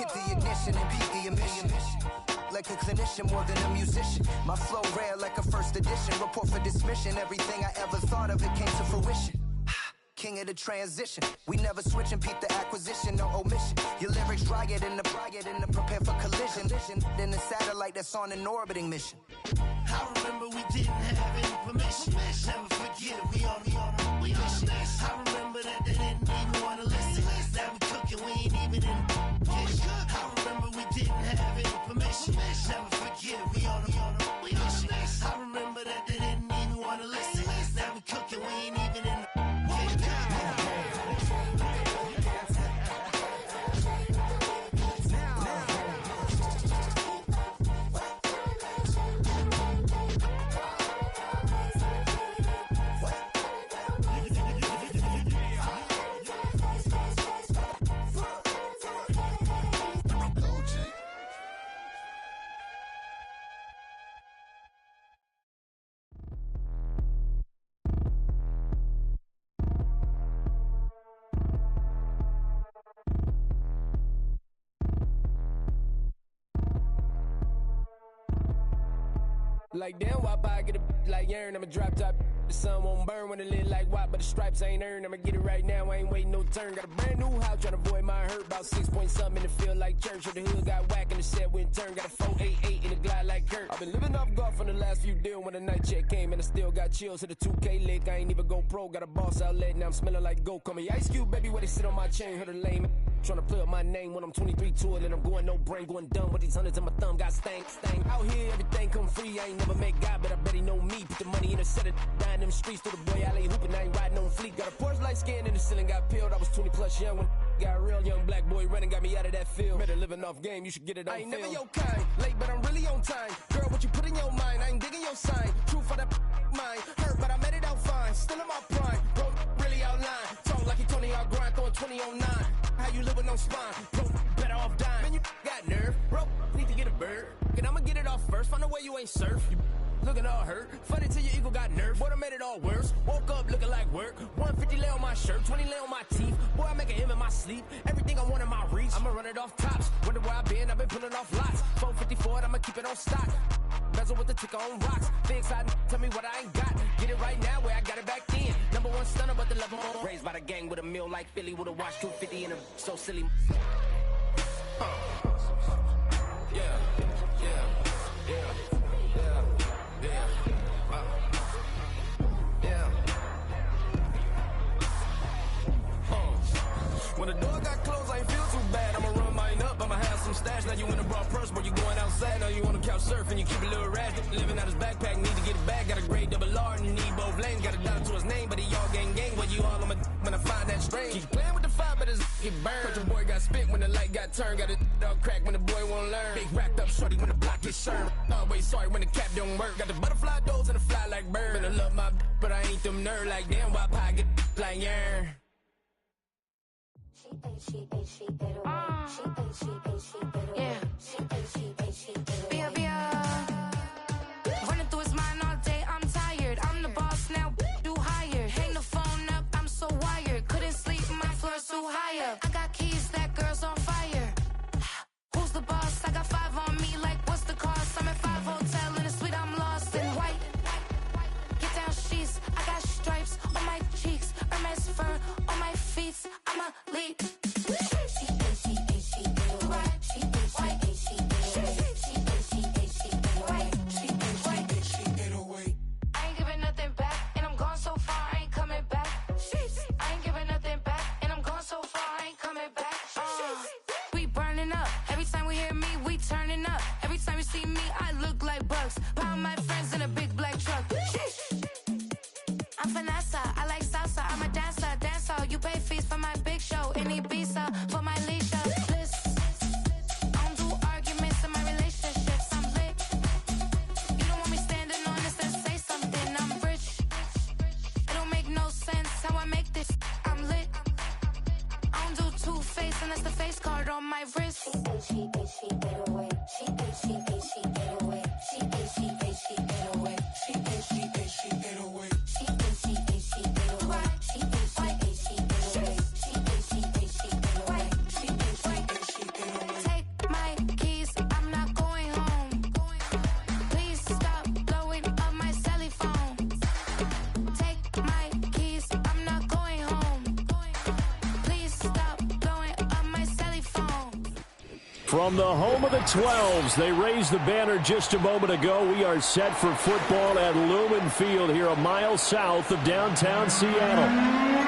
hit the ignition and beat the emission. Like a clinician more than a musician. My flow rare like a first edition. Report for dismission. Everything I ever thought of, it came to fruition. King of the transition. We never switch and peep the acquisition, no omission. Your lyrics dry it in the prepare for collision. Then the satellite that's on an orbiting mission. I remember we didn't have any permission. Never forget it, we on mission. I remember that they didn't even want to listen. Now we cooking, we ain't even in the kitchen. I remember we didn't have any permission. Never forget it, we on mission. I remember that they didn't even want to listen. Now we cooking, we ain't even in the Like damn, why I get a like Aaron, I'ma drop top. The sun won't burn when it lit like white, but the stripes ain't earned. I'ma get it right now, I ain't waiting no turn. Got a brand new house, tryna avoid my hurt. About 6 point something in the field like church. The hood got whack and the set went turn. Got a 488 in the glide like Kurt. I've been living off golf on the last few deals. When the night check came and I still got chills to the 2K lick. I ain't even go pro, got a boss outlet, now I'm smelling like gold. Call me Ice Cube, baby, where they sit on my chain. Heard a lame tryna play up my name when I'm 23 to it. And I'm going no brain, going dumb with these hundreds in my thumb. Got stank. Out here, everything come free. I ain't never met God, but I bet he know me. Put the money in a set of dying them streets to the boy alley hooping. I ain't riding on fleek. Got a Porsche light skin in the ceiling, got peeled. I was 20 plus young when got real young black boy running, got me out of that field. Better living off game, you should get it on film. I ain't never your kind, late but I'm really on time. Girl, what you put in your mind, I ain't digging your sign. True for that mine, hurt but I made it out fine. Still in my prime, bro, really outline. Talk like you Tony out grind, throwing 20 on 9. How you live with no spine, bro, better off dying. Man, you got nerve, bro, need to get a bird. And I'ma get it off first, find a way you ain't surf. You looking all hurt, funny till your ego got nerve. Boy, I made it all worse, woke up looking like work. 150 lay on my shirt, 20 lay on my teeth. Boy, I make an M in my sleep, everything I want in my reach. I'ma run it off tops, wonder where I been, I've been pulling off lots. 454, I'ma keep it on stock. Bezel with the ticker on rocks. Big side, tell me what I ain't got. Get it right now where I got it back then. Number one stunner, but the level more. Raised by the gang with a meal like Philly, with a watch 250 and a so silly. Yeah. When the door got closed, I ain't feel too bad. I'ma run mine up, I'ma have some stash. Now you in a broad purse, but you going outside. Now you on the couch surfing, you keep a little rash. Living out his backpack, need to get it back. Got a grade double R and need both lanes. Got a dollar to his name, but he all gang. When you all on my when I find that strange. Keep playing with the fire, but his get burned. But your boy got spit when the light got turned. Got it all crack when the boy won't learn. Big wrapped up shorty when the block gets served. Always sorry when the cap don't work. Got the butterfly doors and the fly like bird. And I love my but I ain't them nerd like damn. Why pie get like yarn? Running through his mind all day, I'm tired. I'm the boss now, do higher. Hang the phone up, I'm so wired. Couldn't sleep, my floor's too higher. I got keys, that girl's on fire. Who's the boss? I got 5 on me, like what's the cost? I'm at 5 hotel in a suite, I'm lost in white. Get down sheets, I got stripes on my cheeks. Hermes fur on my feet, I'm a leap. Pound my friends in a big black truck. I'm Vanessa, I like salsa. I'm a dancer. You pay fees for my big show in Ibiza for my leisure. I don't do arguments in my relationships. I'm lit. You don't want me standing on this and say something. I'm rich. It don't make no sense how I make this. I'm lit. I don't do two-face unless the face card on my wrist. She get away. She get away. From the home of the 12s, they raised the banner just a moment ago. We are set for football at Lumen Field here a mile south of downtown Seattle.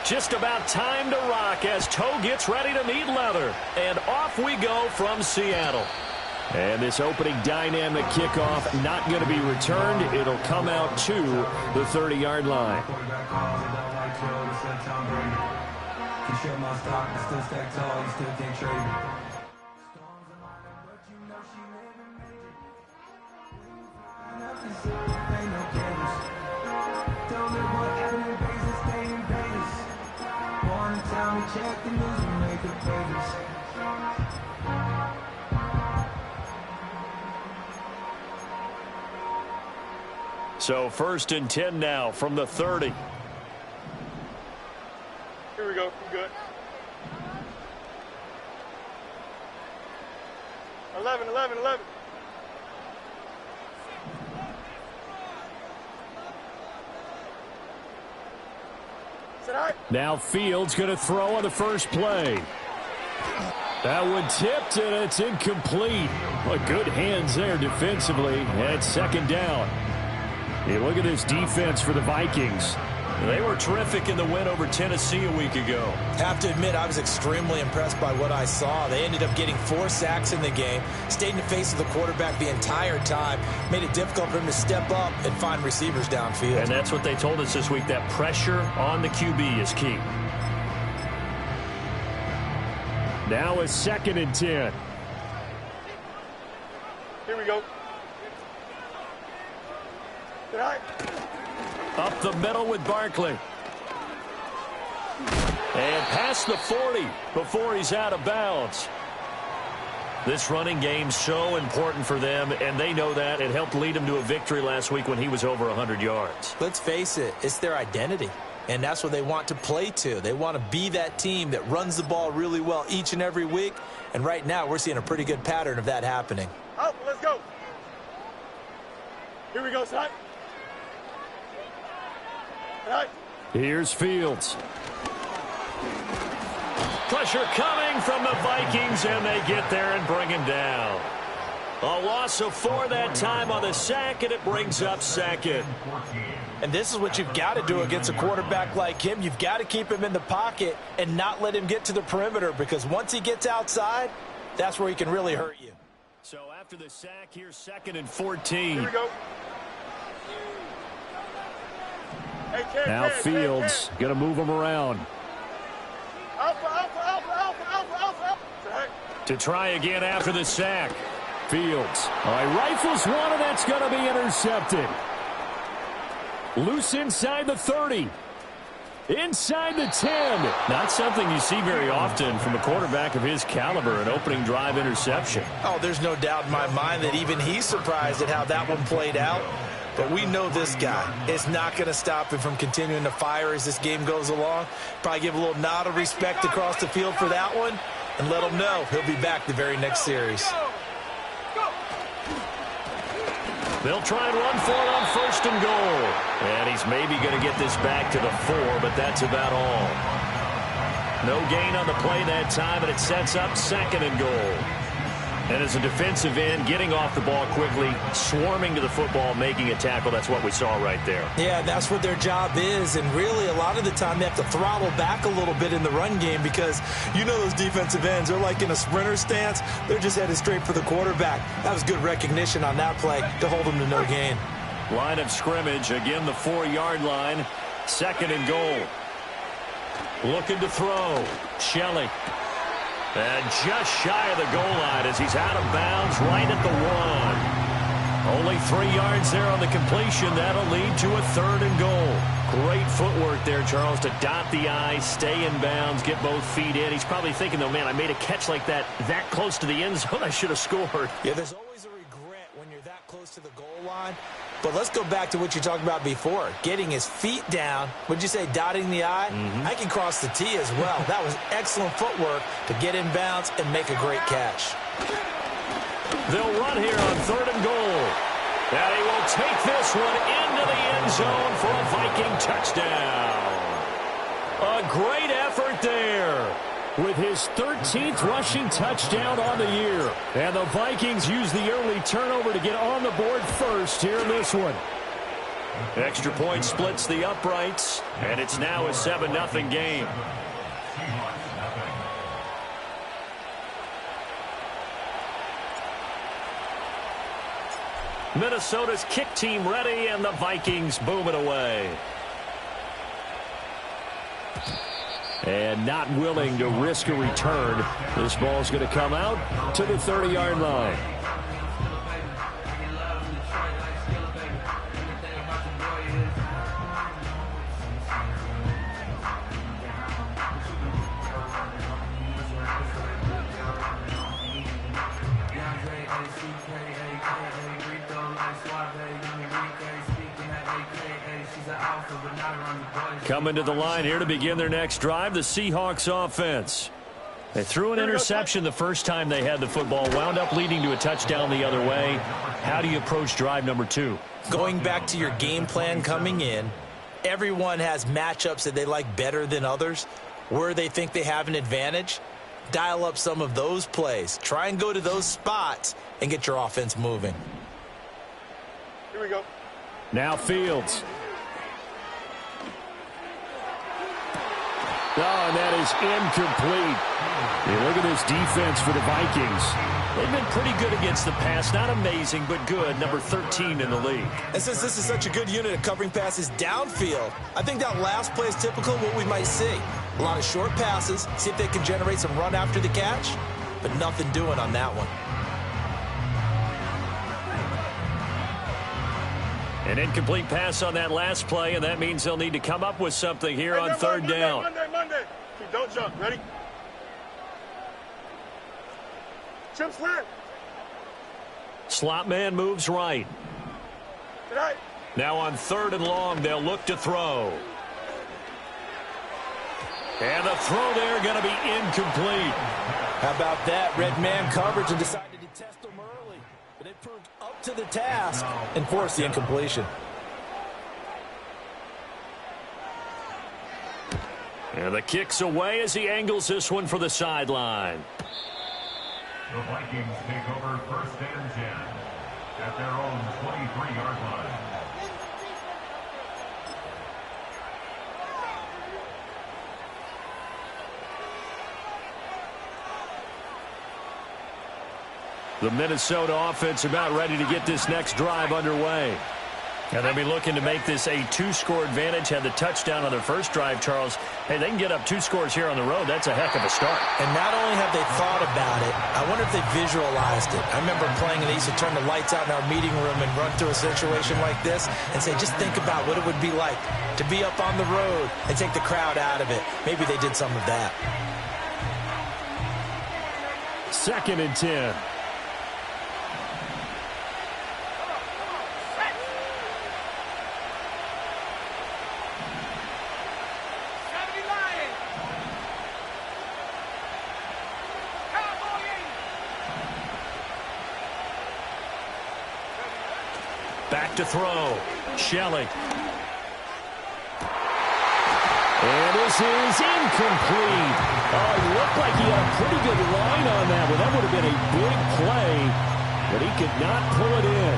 Just about time to rock as toe gets ready to meet leather. And off we go from Seattle. And this opening dynamic kickoff not going to be returned. It'll come out to the 30-yard line. Check the news and make the pages. So 1st and 10 now from the 30. Here we go. You good? 11. Now Fields going to throw on the first play. That one tipped, and it's incomplete. Well, good hands there defensively, and it's 2nd down. Hey, look at this defense for the Vikings. They were terrific in the win over Tennessee a week ago. Have to admit, I was extremely impressed by what I saw. They ended up getting 4 sacks in the game, stayed in the face of the quarterback the entire time, made it difficult for him to step up and find receivers downfield. And that's what they told us this week, that pressure on the QB is key. Now a 2nd and 10. Here we go. Good night. Up the middle with Barkley. And past the 40 before he's out of bounds. This running game's so important for them, and they know that. It helped lead them to a victory last week when he was over 100 yards. Let's face it, it's their identity, and that's what they want to play to. They want to be that team that runs the ball really well each and every week, and right now we're seeing a pretty good pattern of that happening. Out, let's go. Here we go, son. Here's Fields. Pressure coming from the Vikings, and they get there and bring him down. A loss of 4 that time on the sack, and it brings up 2nd. And this is what you've got to do against a quarterback like him. You've got to keep him in the pocket and not let him get to the perimeter, because once he gets outside, that's where he can really hurt you. So after the sack, here's 2nd and 14. Here we go. Now Fields going to move him around. Alpha. To try again after the sack. Fields. All right, rifles one, and that's going to be intercepted. Loose inside the 30. Inside the 10. Not something you see very often from a quarterback of his caliber, an opening drive interception. Oh, there's no doubt in my mind that even he's surprised at how that one played out. But we know this guy is not going to stop him from continuing to fire as this game goes along. Probably give a little nod of respect across the field for that one and let him know he'll be back the very next series. They'll try and run for it on 1st and goal. And he's maybe going to get this back to the 4, but that's about all. No gain on the play that time, and it sets up 2nd and goal. And as a defensive end, getting off the ball quickly, swarming to the football, making a tackle, that's what we saw right there. Yeah, that's what their job is. And really, a lot of the time, they have to throttle back a little bit in the run game because you know those defensive ends, they're like in a sprinter stance. They're just headed straight for the quarterback. That was good recognition on that play to hold them to no gain. Line of scrimmage, again the 4-yard line, 2nd and goal. Looking to throw. Shelley. And just shy of the goal line as he's out of bounds right at the 1. Only 3 yards there on the completion. That'll lead to a 3rd and goal. Great footwork there, Charles, to dot the I, stay in bounds, get both feet in. He's probably thinking, though, man, I made a catch like that close to the end zone. I should have scored. Yeah, there's always a regret when you're that close to the goal line. But let's go back to what you talked about before, getting his feet down. Would you say dotting the I? I can cross the T as well. That was excellent footwork to get in bounds and make a great catch. They'll run here on 3rd and goal. And he will take this one into the end zone for a Viking touchdown. A great effort there with his 13th rushing touchdown on the year. And the Vikings use the early turnover to get on the board first here in this one. Extra point splits the uprights, and it's now a 7-0 game. Minnesota's kick team ready, and the Vikings boom it away. And not willing to risk a return. This ball's going to come out to the 30-yard line. Coming to the line here to begin their next drive, the Seahawks offense. They threw an interception the first time they had the football, wound up leading to a touchdown the other way. How do you approach drive number 2? Going back to your game plan coming in, everyone has matchups that they like better than others. Where they think they have an advantage, dial up some of those plays. Try and go to those spots and get your offense moving. Here we go. Now Fields. Oh, and that is incomplete. You look at this defense for the Vikings. They've been pretty good against the pass. Not amazing, but good. Number 13 in the league. And since this is such a good unit of covering passes downfield, I think that last play is typical of what we might see. A lot of short passes, see if they can generate some run after the catch, but nothing doing on that one. An incomplete pass on that last play, and that means they'll need to come up with something here on 3rd down. Monday. Don't jump. Ready? Jump slant. Slot man moves right. Tonight. Now on 3rd and long, they'll look to throw. And the throw there going to be incomplete. How about that? Red man coverage and decided to test them early. But it proved up to the task and forced the incompletion. And the kick's away as he angles this one for the sideline. The Vikings take over 1st and 10 at their own 23-yard line. The Minnesota offense about ready to get this next drive underway. And they'll be looking to make this a 2-score advantage. Had the touchdown on their first drive, Charles. Hey, they can get up 2 scores here on the road. That's a heck of a start. And not only have they thought about it, I wonder if they visualized it. I remember playing, and they used to turn the lights out in our meeting room and run through a situation like this and say, just think about what it would be like to be up on the road and take the crowd out of it. Maybe they did some of that. 2nd and 10. Back to throw. Shelley. And this is incomplete. Oh, it looked like he had a pretty good line on that one. That would have been a big play, but he could not pull it in.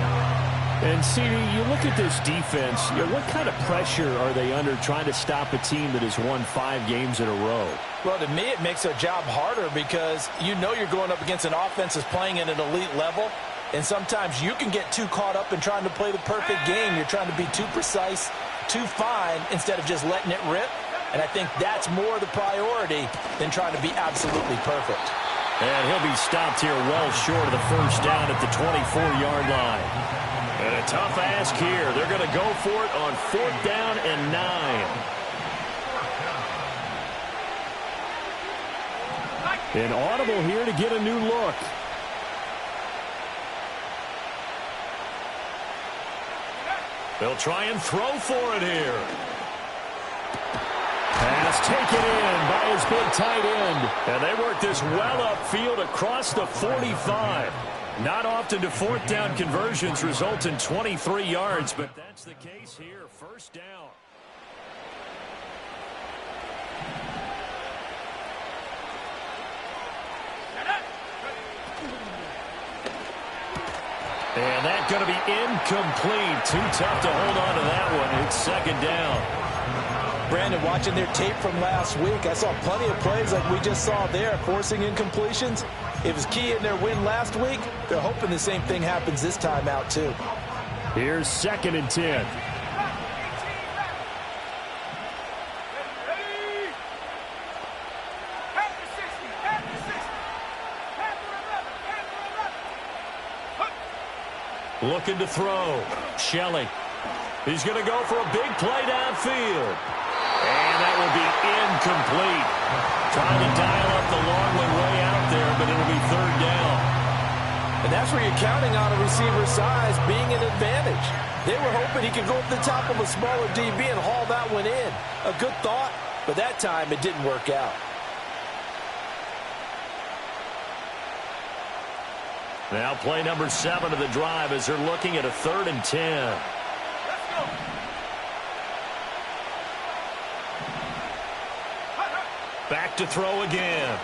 And, CD, you look at this defense, what kind of pressure are they under trying to stop a team that has won 5 games in a row? Well, to me, it makes their job harder because you know you're going up against an offense that's playing at an elite level. And sometimes you can get too caught up in trying to play the perfect game. You're trying to be too precise, too fine, instead of just letting it rip. And I think that's more the priority than trying to be absolutely perfect. And he'll be stopped here well short of the first down at the 24-yard line. And a tough ask here. They're going to go for it on 4th down and 9. An audible here to get a new look. They'll try and throw for it here. Pass taken in by his big tight end. And they work this well upfield across the 45. Not often do 4th down conversions result in 23 yards, but that's the case here. First down. And that's going to be incomplete. Too tough to hold on to that one. It's 2nd down. Brandon, watching their tape from last week, I saw plenty of plays like we just saw there, forcing incompletions. It was key in their win last week. They're hoping the same thing happens this time out, too. Here's 2nd and 10. Looking to throw. Shelley. He's going to go for a big play downfield. And that will be incomplete. Trying to dial up the long way out there, but it'll be 3rd down. And that's where you're counting on a receiver's size being an advantage. They were hoping he could go up the top of a smaller DB and haul that one in. A good thought, but that time it didn't work out. Now play number 7 of the drive as they're looking at a 3rd and 10. Let's go. Back to throw again.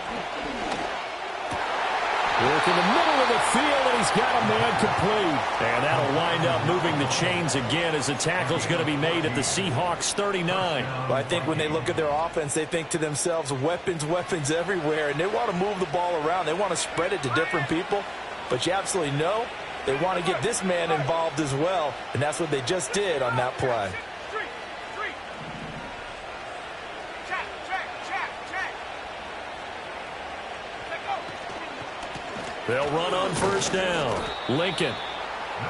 Work in the middle of the field, and he's got a man complete. And that'll wind up moving the chains again as the tackle's going to be made at the Seahawks 39. Well, I think when they look at their offense, they think to themselves, weapons, weapons everywhere, and they want to move the ball around. They want to spread it to different people. But you absolutely know they want to get this man involved as well, and that's what they just did on that play. They'll run on 1st down. Lincoln.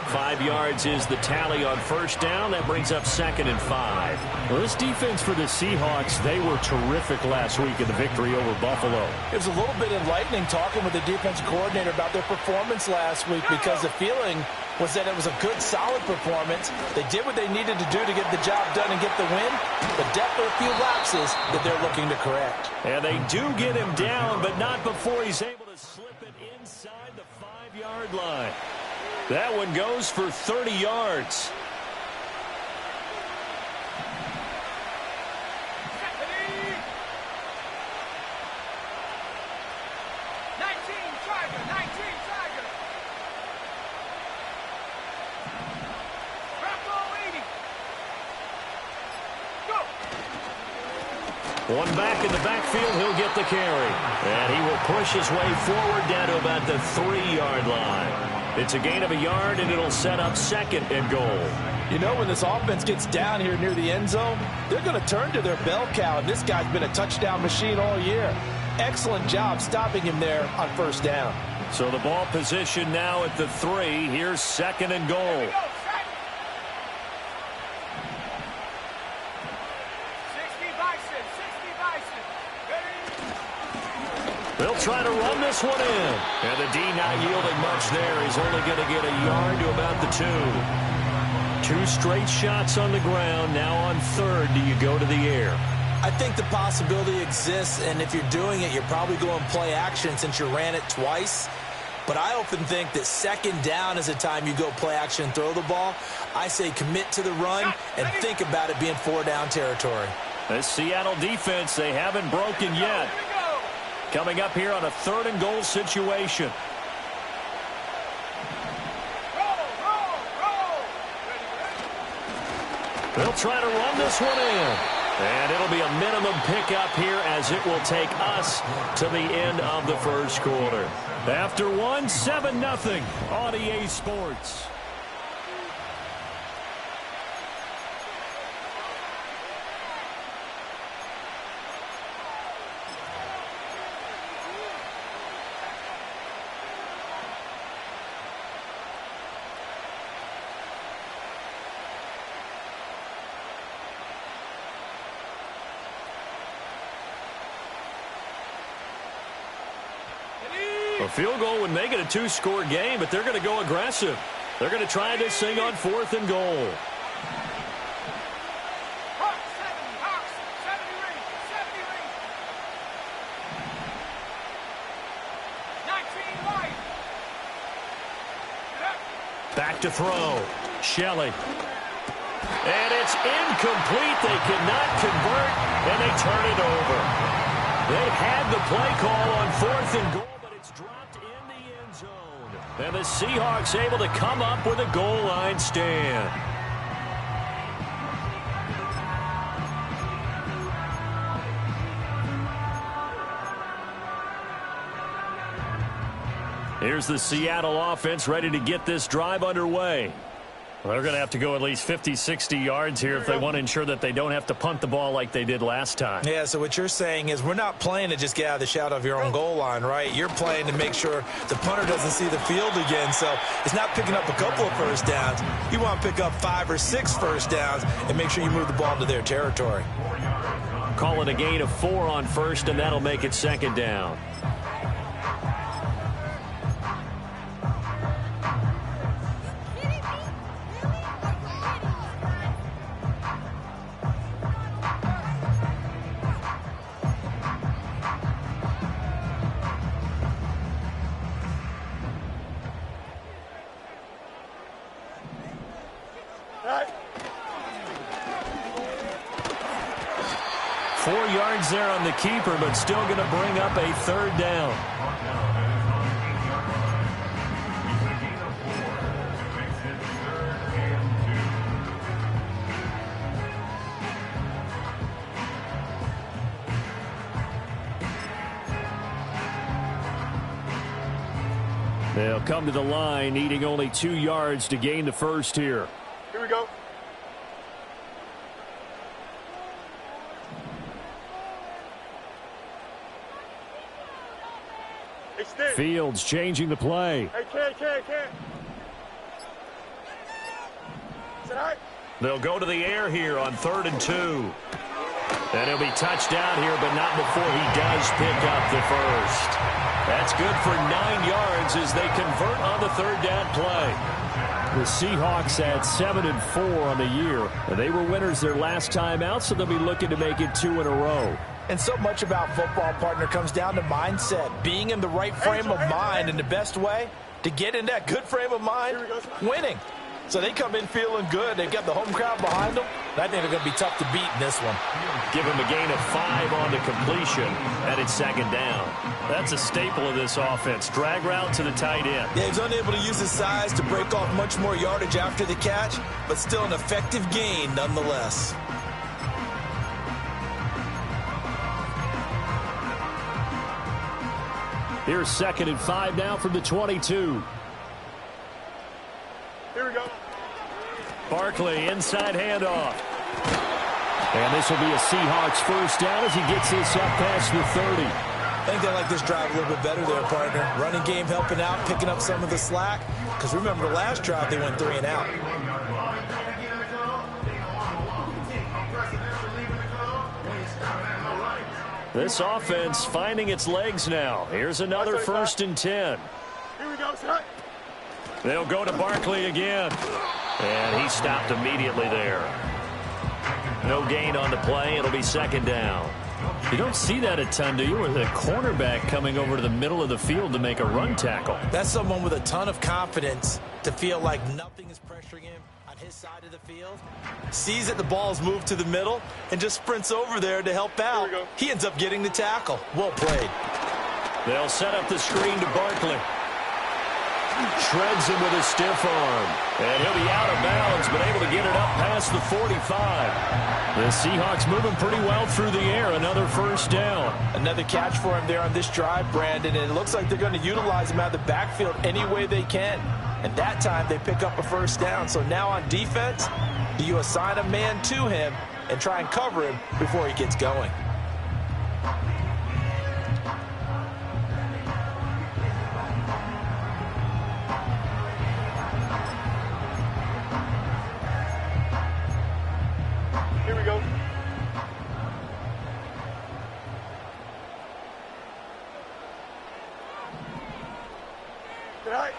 5 yards is the tally on 1st down. That brings up 2nd and 5. Well, this defense for the Seahawks, they were terrific last week in the victory over Buffalo. It was a little bit enlightening talking with the defensive coordinator about their performance last week, because the feeling was that it was a good, solid performance. They did what they needed to do to get the job done and get the win, but definitely a few lapses that they're looking to correct. And they do get him down, but not before he's able to slip it inside the 5-yard line. That one goes for 30 yards. One back in the backfield, he'll get the carry. And he will push his way forward down to about the 3-yard line. It's a gain of a yard, and it'll set up 2nd and goal. You know, when this offense gets down here near the end zone, they're going to turn to their bell cow, and this guy's been a touchdown machine all year. Excellent job stopping him there on 1st down. So the ball position now at the 3. Here's 2nd and goal. They'll try to run this one in. And the D not yielding much there. He's only going to get a yard to about the 2. 2 straight shots on the ground. Now on 3rd, do you go to the air? I think the possibility exists, and if you're doing it, you're probably going play action since you ran it twice. But I often think that 2nd down is the time you go play action and throw the ball. I say commit to the run and think about it being 4-down territory. This Seattle defense, they haven't broken yet. Coming up here on a 3rd and goal situation. They'll try to run this one in. And it'll be a minimum pickup here as it will take us to the end of the 1st quarter. After 1, 7-0 on EA Sports. A field goal would make it a 2-score game, but they're going to go aggressive. They're going to try this thing on 4th and goal. Back to throw. Shelley. And it's incomplete. They cannot convert, and they turn it over. They had the play call on 4th and goal, but it's dropped in the end zone. And the Seahawks able to come up with a goal line stand. Here's the Seattle offense ready to get this drive underway. Well, they're going to have to go at least 50, 60 yards here if they want to ensure that they don't have to punt the ball like they did last time. Yeah, so what you're saying is we're not playing to just get out of the shadow of your own goal line, right? You're playing to make sure the punter doesn't see the field again. So it's not picking up a couple of first downs. You want to pick up 5 or 6 first downs and make sure you move the ball into their territory. Call it a gain of 4 on 1st, and that'll make it 2nd down. Right. 4 yards there on the keeper, but still going to bring up a 3rd down. They'll come to the line, needing only 2 yards to gain the first here. Here we go. Extend. Fields changing the play. Hey, can. Is that all right? They'll go to the air here on 3rd and 2. And he'll be touched down here, but not before he does pick up the first. That's good for 9 yards as they convert on the 3rd down play. The Seahawks had 7-4 on the year. They were winners their last time out, so they'll be looking to make it 2 in a row. And so much about football, partner, comes down to mindset, being in the right frame of mind, and the best way to get in that good frame of mind, winning. So they come in feeling good. They've got the home crowd behind them. I think they're going to be tough to beat in this one. Give him a gain of 5 on the completion, and it's 2nd down. That's a staple of this offense. Drag route to the tight end. Yeah, he's unable to use his size to break off much more yardage after the catch, but still an effective gain nonetheless. Here's 2nd and 5 now from the 22. Here we go. Barkley, inside handoff. And this will be a Seahawks first down as he gets this up past the 30. I think they like this drive a little bit better there, partner. Running game helping out, picking up some of the slack. Because remember, the last drive they went 3 and out. This offense finding its legs now. Here's another 1st and 10. Here we go, son. They'll go to Barkley again. And he stopped immediately there. No gain on the play. It'll be 2nd down. You don't see that a ton, do you? With a cornerback coming over to the middle of the field to make a run tackle. That's someone with a ton of confidence to feel like nothing is pressuring him on his side of the field. Sees that the ball's moved to the middle and just sprints over there to help out. He ends up getting the tackle. Well played. They'll set up the screen to Barkley. Shreds him with a stiff arm. And he'll be out of bounds, but able to get it up past the 45. The Seahawks moving pretty well through the air. Another 1st down. Another catch for him there on this drive, Brandon. And it looks like they're going to utilize him out of the backfield any way they can. And that time they pick up a 1st down. So now on defense, do you assign a man to him and try and cover him before he gets going? Here we go. Tonight.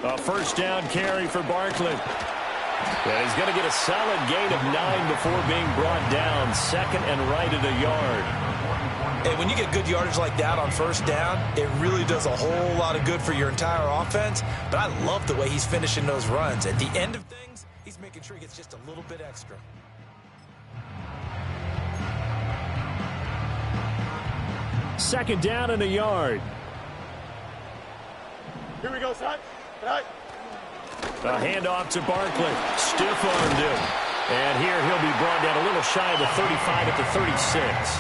A first down carry for Barkley. And he's going to get a solid gain of 9 before being brought down. Second and right at a yard. Hey, when you get good yardage like that on first down, it really does a whole lot of good for your entire offense. But I love the way he's finishing those runs. At the end of things, he's making sure he gets just a little bit extra. Second down and a yard. Here we go, son. Tonight. A handoff to Barkley. Stiff-armed him. And here he'll be brought down a little shy of the 35 at the 36.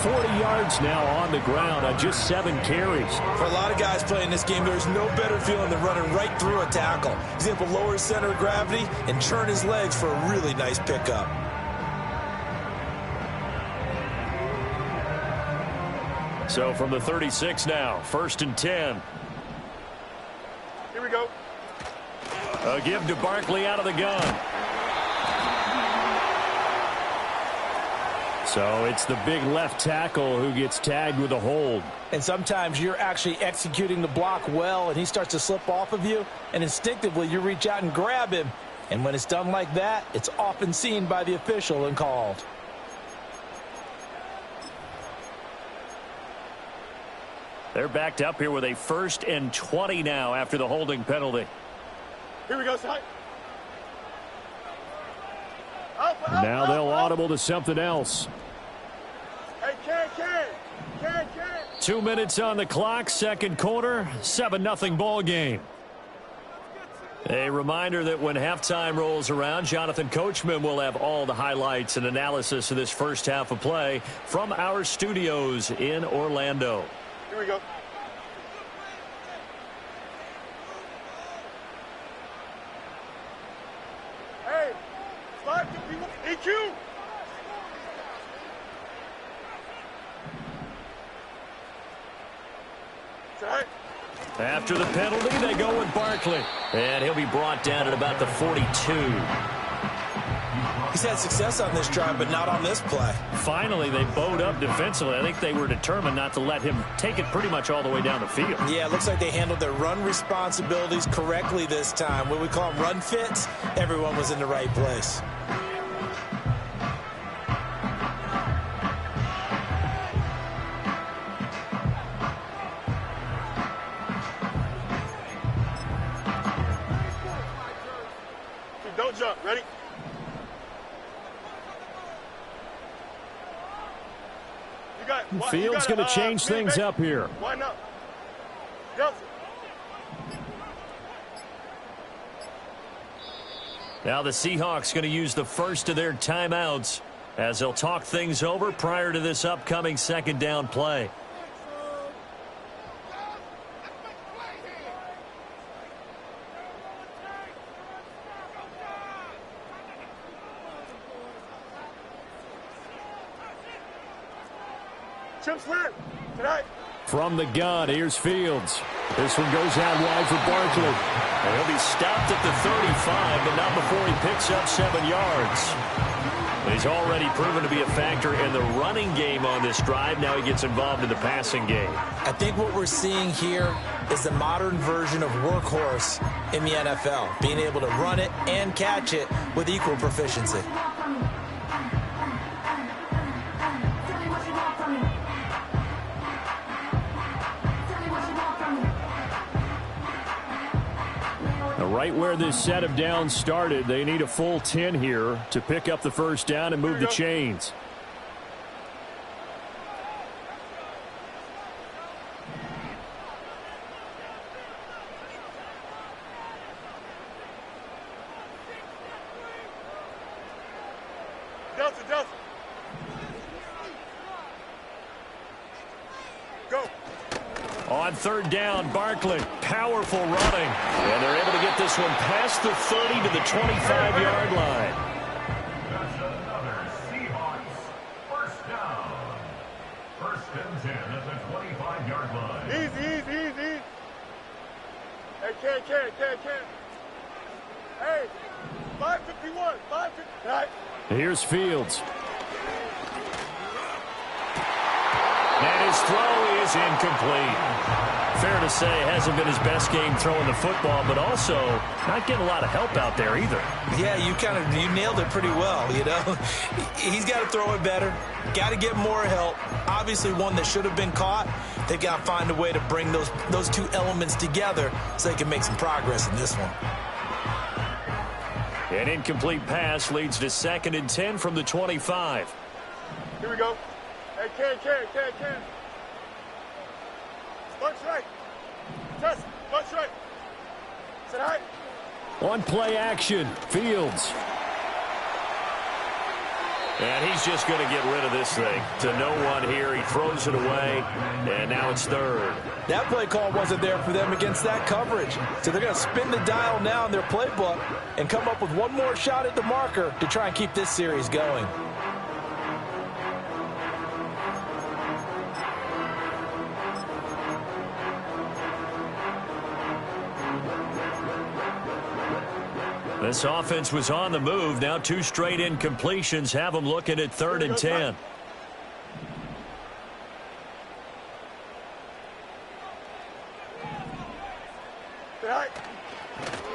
40 yards now on the ground on just 7 carries. For a lot of guys playing this game, there's no better feeling than running right through a tackle. He's able to lower his center of gravity and churn his legs for a really nice pickup. So from the 36 now, 1st and 10. Here we go. A give to Barkley out of the gun. So it's the big left tackle who gets tagged with a hold. And sometimes you're actually executing the block well, and he starts to slip off of you, and instinctively you reach out and grab him. And when it's done like that, it's often seen by the official and called. They're backed up here with a 1st and 20 now after the holding penalty. Here we go, son. Now they'll audible to something else. Hey, can. 2 minutes on the clock, second quarter, 7-0 ball game. A reminder that when halftime rolls around, Jonathan Coachman will have all the highlights and analysis of this first half of play from our studios in Orlando. Here we go. Hey, 551. EQ. Tonight. After the penalty, they go with Barkley. And he'll be brought down at about the 42. He's had success on this drive, but not on this play. Finally, they bowed up defensively. I think they were determined not to let him take it pretty much all the way down the field. Yeah, it looks like they handled their run responsibilities correctly this time. What we call them run fits, everyone was in the right place. Don't jump. Ready? Fields going to change things up here. Why not? Yes. Now the Seahawks going to use the first of their timeouts as they'll talk things over prior to this upcoming second down play. From the gun, here's Fields. This one goes out wide for Barkley. And he'll be stopped at the 35, but not before he picks up 7 yards. He's already proven to be a factor in the running game on this drive. Now he gets involved in the passing game. I think what we're seeing here is the modern version of workhorse in the NFL, being able to run it and catch it with equal proficiency. Right where this set of downs started, they need a full 10 here to pick up the first down and move the chains. Delta. Go. On third down, Barkley, powerful running. And they're able to get this one past the 30 to the 25-yard line. That's another Seahawks first down. 1st and 10 at the 25-yard line. Easy. Hey, can. Hey, 551. Right. Here's Fields. And his throw is incomplete. Fair to say, hasn't been his best game throwing the football, but also not getting a lot of help out there either. Yeah, you nailed it pretty well, you know. He's got to throw it better, got to get more help. Obviously one that should have been caught. They've got to find a way to bring those two elements together so they can make some progress in this one. An incomplete pass leads to 2nd and 10 from the 25. Here we go. Hey, Ken. Bunch right. Test. Bunch right. Sit high. On play action, Fields. And he's just going to get rid of this thing. To no one here. He throws it away. And now it's 3rd. That play call wasn't there for them against that coverage. So they're going to spin the dial now in their playbook and come up with one more shot at the marker to try and keep this series going. This offense was on the move. Now 2 straight incompletions have them looking at 3rd and 10.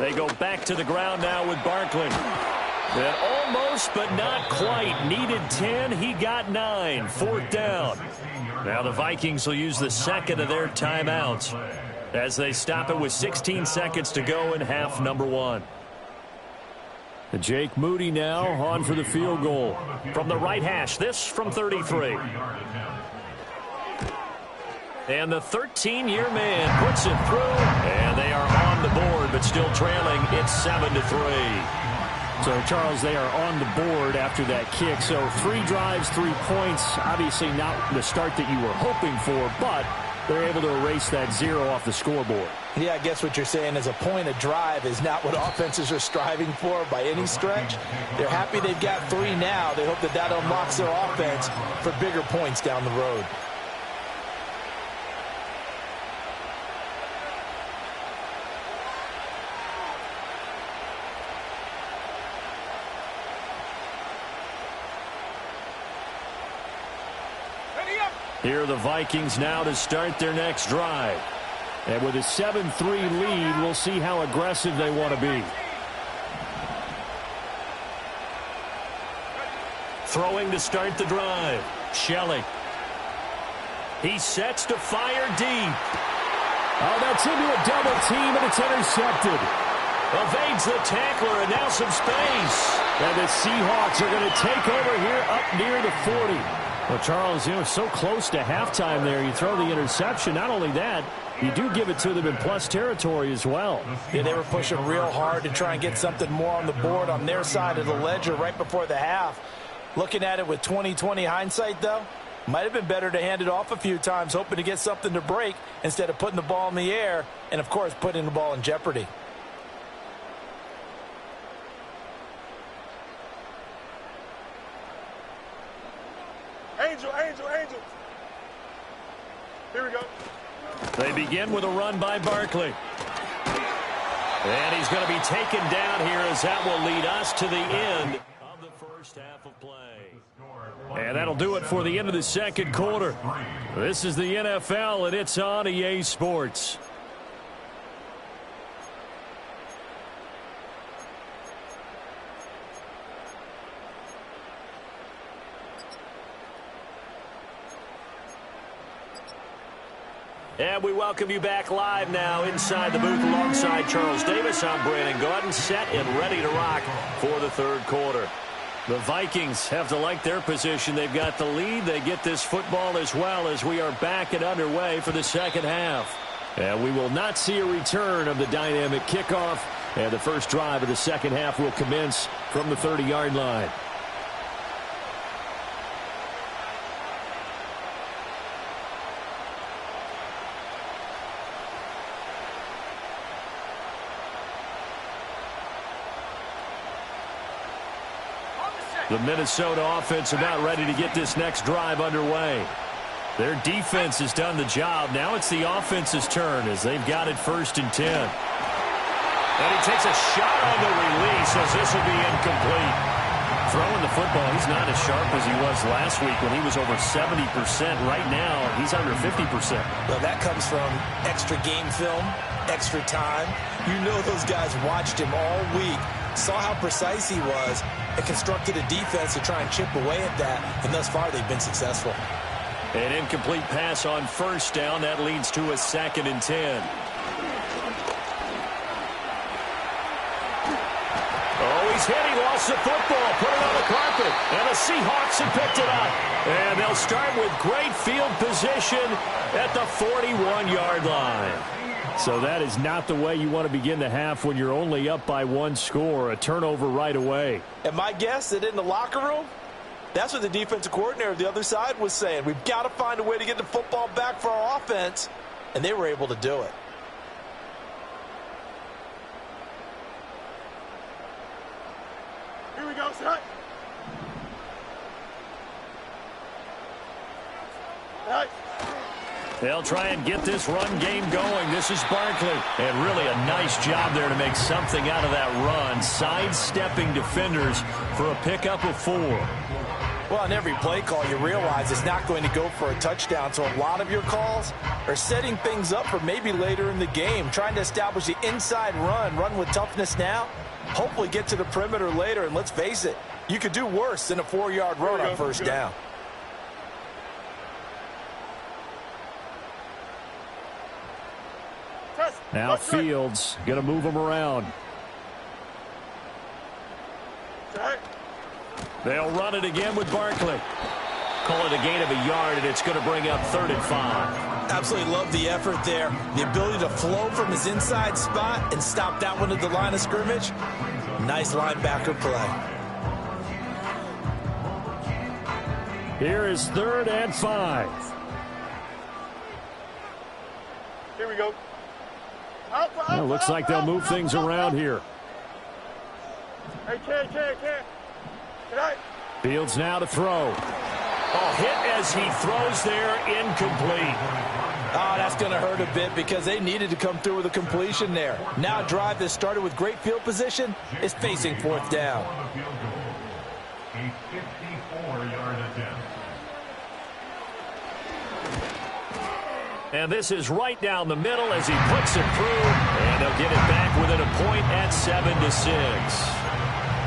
They go back to the ground now with Barkley. And almost, but not quite. Needed 10. He got 9. 4th down. Now the Vikings will use the 2nd of their timeouts as they stop it with 16 seconds to go in half number 1. Jake Moody now on for the field goal from the right hash. This from 33. And the 13-year man puts it through, and they are on the board, but still trailing. It's 7-3. So, Charles, they are on the board after that kick. So 3 drives, 3 points. Obviously not the start that you were hoping for, but they're able to erase that 0 off the scoreboard. Yeah, I guess what you're saying is a point a drive is not what offenses are striving for by any stretch. They're happy they've got 3 now. They hope that unlocks their offense for bigger points down the road. Here are the Vikings now to start their next drive. And with a 7-3 lead, we'll see how aggressive they want to be. Throwing to start the drive. Shelley. He sets to fire deep. Oh, that's into a double team, and it's intercepted. Evades the tackler, and now some space. And the Seahawks are going to take over here up near the 40. Well, Charles, you know, so close to halftime there. You throw the interception. Not only that, you do give it to them in plus territory as well. Yeah, they were pushing real hard to try and get something more on the board on their side of the ledger right before the half. Looking at it with 20/20 hindsight, though, might have been better to hand it off a few times, hoping to get something to break instead of putting the ball in the air and, of course, putting the ball in jeopardy. Angel. Here we go. They begin with a run by Barkley. And he's going to be taken down here as that will lead us to the end of the first half of play. And that'll do it for the end of the second quarter. This is the NFL, and it's on EA Sports. And we welcome you back live now inside the booth alongside Charles Davis. I'm Brandon Gaudin, set and ready to rock for the third quarter. The Vikings have to like their position. They've got the lead. They get this football as well as we are back and underway for the second half. And we will not see a return of the dynamic kickoff. And the first drive of the second half will commence from the 30-yard line. The Minnesota offense about ready to get this next drive underway. Their defense has done the job. Now it's the offense's turn as they've got it 1st and 10. And he takes a shot on the release as this will be incomplete. Throwing the football, he's not as sharp as he was last week when he was over 70%. Right now, he's under 50%. Well, that comes from extra game film, extra time. You know those guys watched him all week, saw how precise he was, and constructed a defense to try and chip away at that, and thus far they've been successful. An incomplete pass on first down. That leads to a 2nd and 10. Oh, he's hit. He lost the football. Put it on the carpet. And the Seahawks have picked it up. And they'll start with great field position at the 41-yard line. So that is not the way you want to begin the half when you're only up by 1 score. A turnover right away. And my guess that in the locker room, that's what the defensive coordinator of the other side was saying. We've got to find a way to get the football back for our offense. And they were able to do it. Here we go, set. Right. They'll try and get this run game going. This is Barkley. And really a nice job there to make something out of that run. Sidestepping defenders for a pickup of 4. Well, on every play call, you realize it's not going to go for a touchdown. So a lot of your calls are setting things up for maybe later in the game, trying to establish the inside run with toughness now, hopefully get to the perimeter later. And let's face it, you could do worse than a 4-yard run on first down. Now Fields going to move him around. They'll run it again with Barkley. Call it a gain of a yard, and it's going to bring up 3rd and 5. Absolutely love the effort there. The ability to flow from his inside spot and stop that one at the line of scrimmage. Nice linebacker play. Here is 3rd and 5. Here we go. Well, looks like they'll move things around here. Hey, can't. Fields now to throw. Oh, hit as he throws there, incomplete. Oh, that's going to hurt a bit because they needed to come through with a completion there. Now a drive that started with great field position is facing 4th down. A 54-yard attempt. And this is right down the middle as he puts it through. And they'll get it back within a point at 7-6.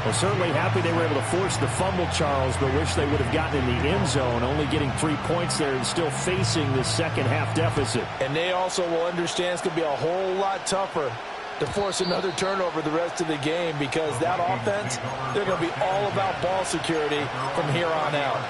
Well, certainly happy they were able to force the fumble, Charles, but wish they would have gotten in the end zone, only getting 3 points there and still facing the second half deficit. And they also will understand it's going to be a whole lot tougher to force another turnover the rest of the game because that offense, they're going to be all about ball security from here on out.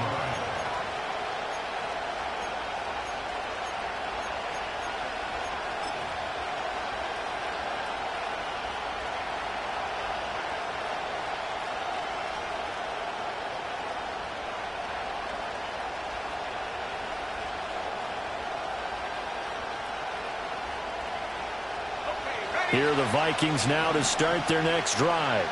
Here are the Vikings now to start their next drive.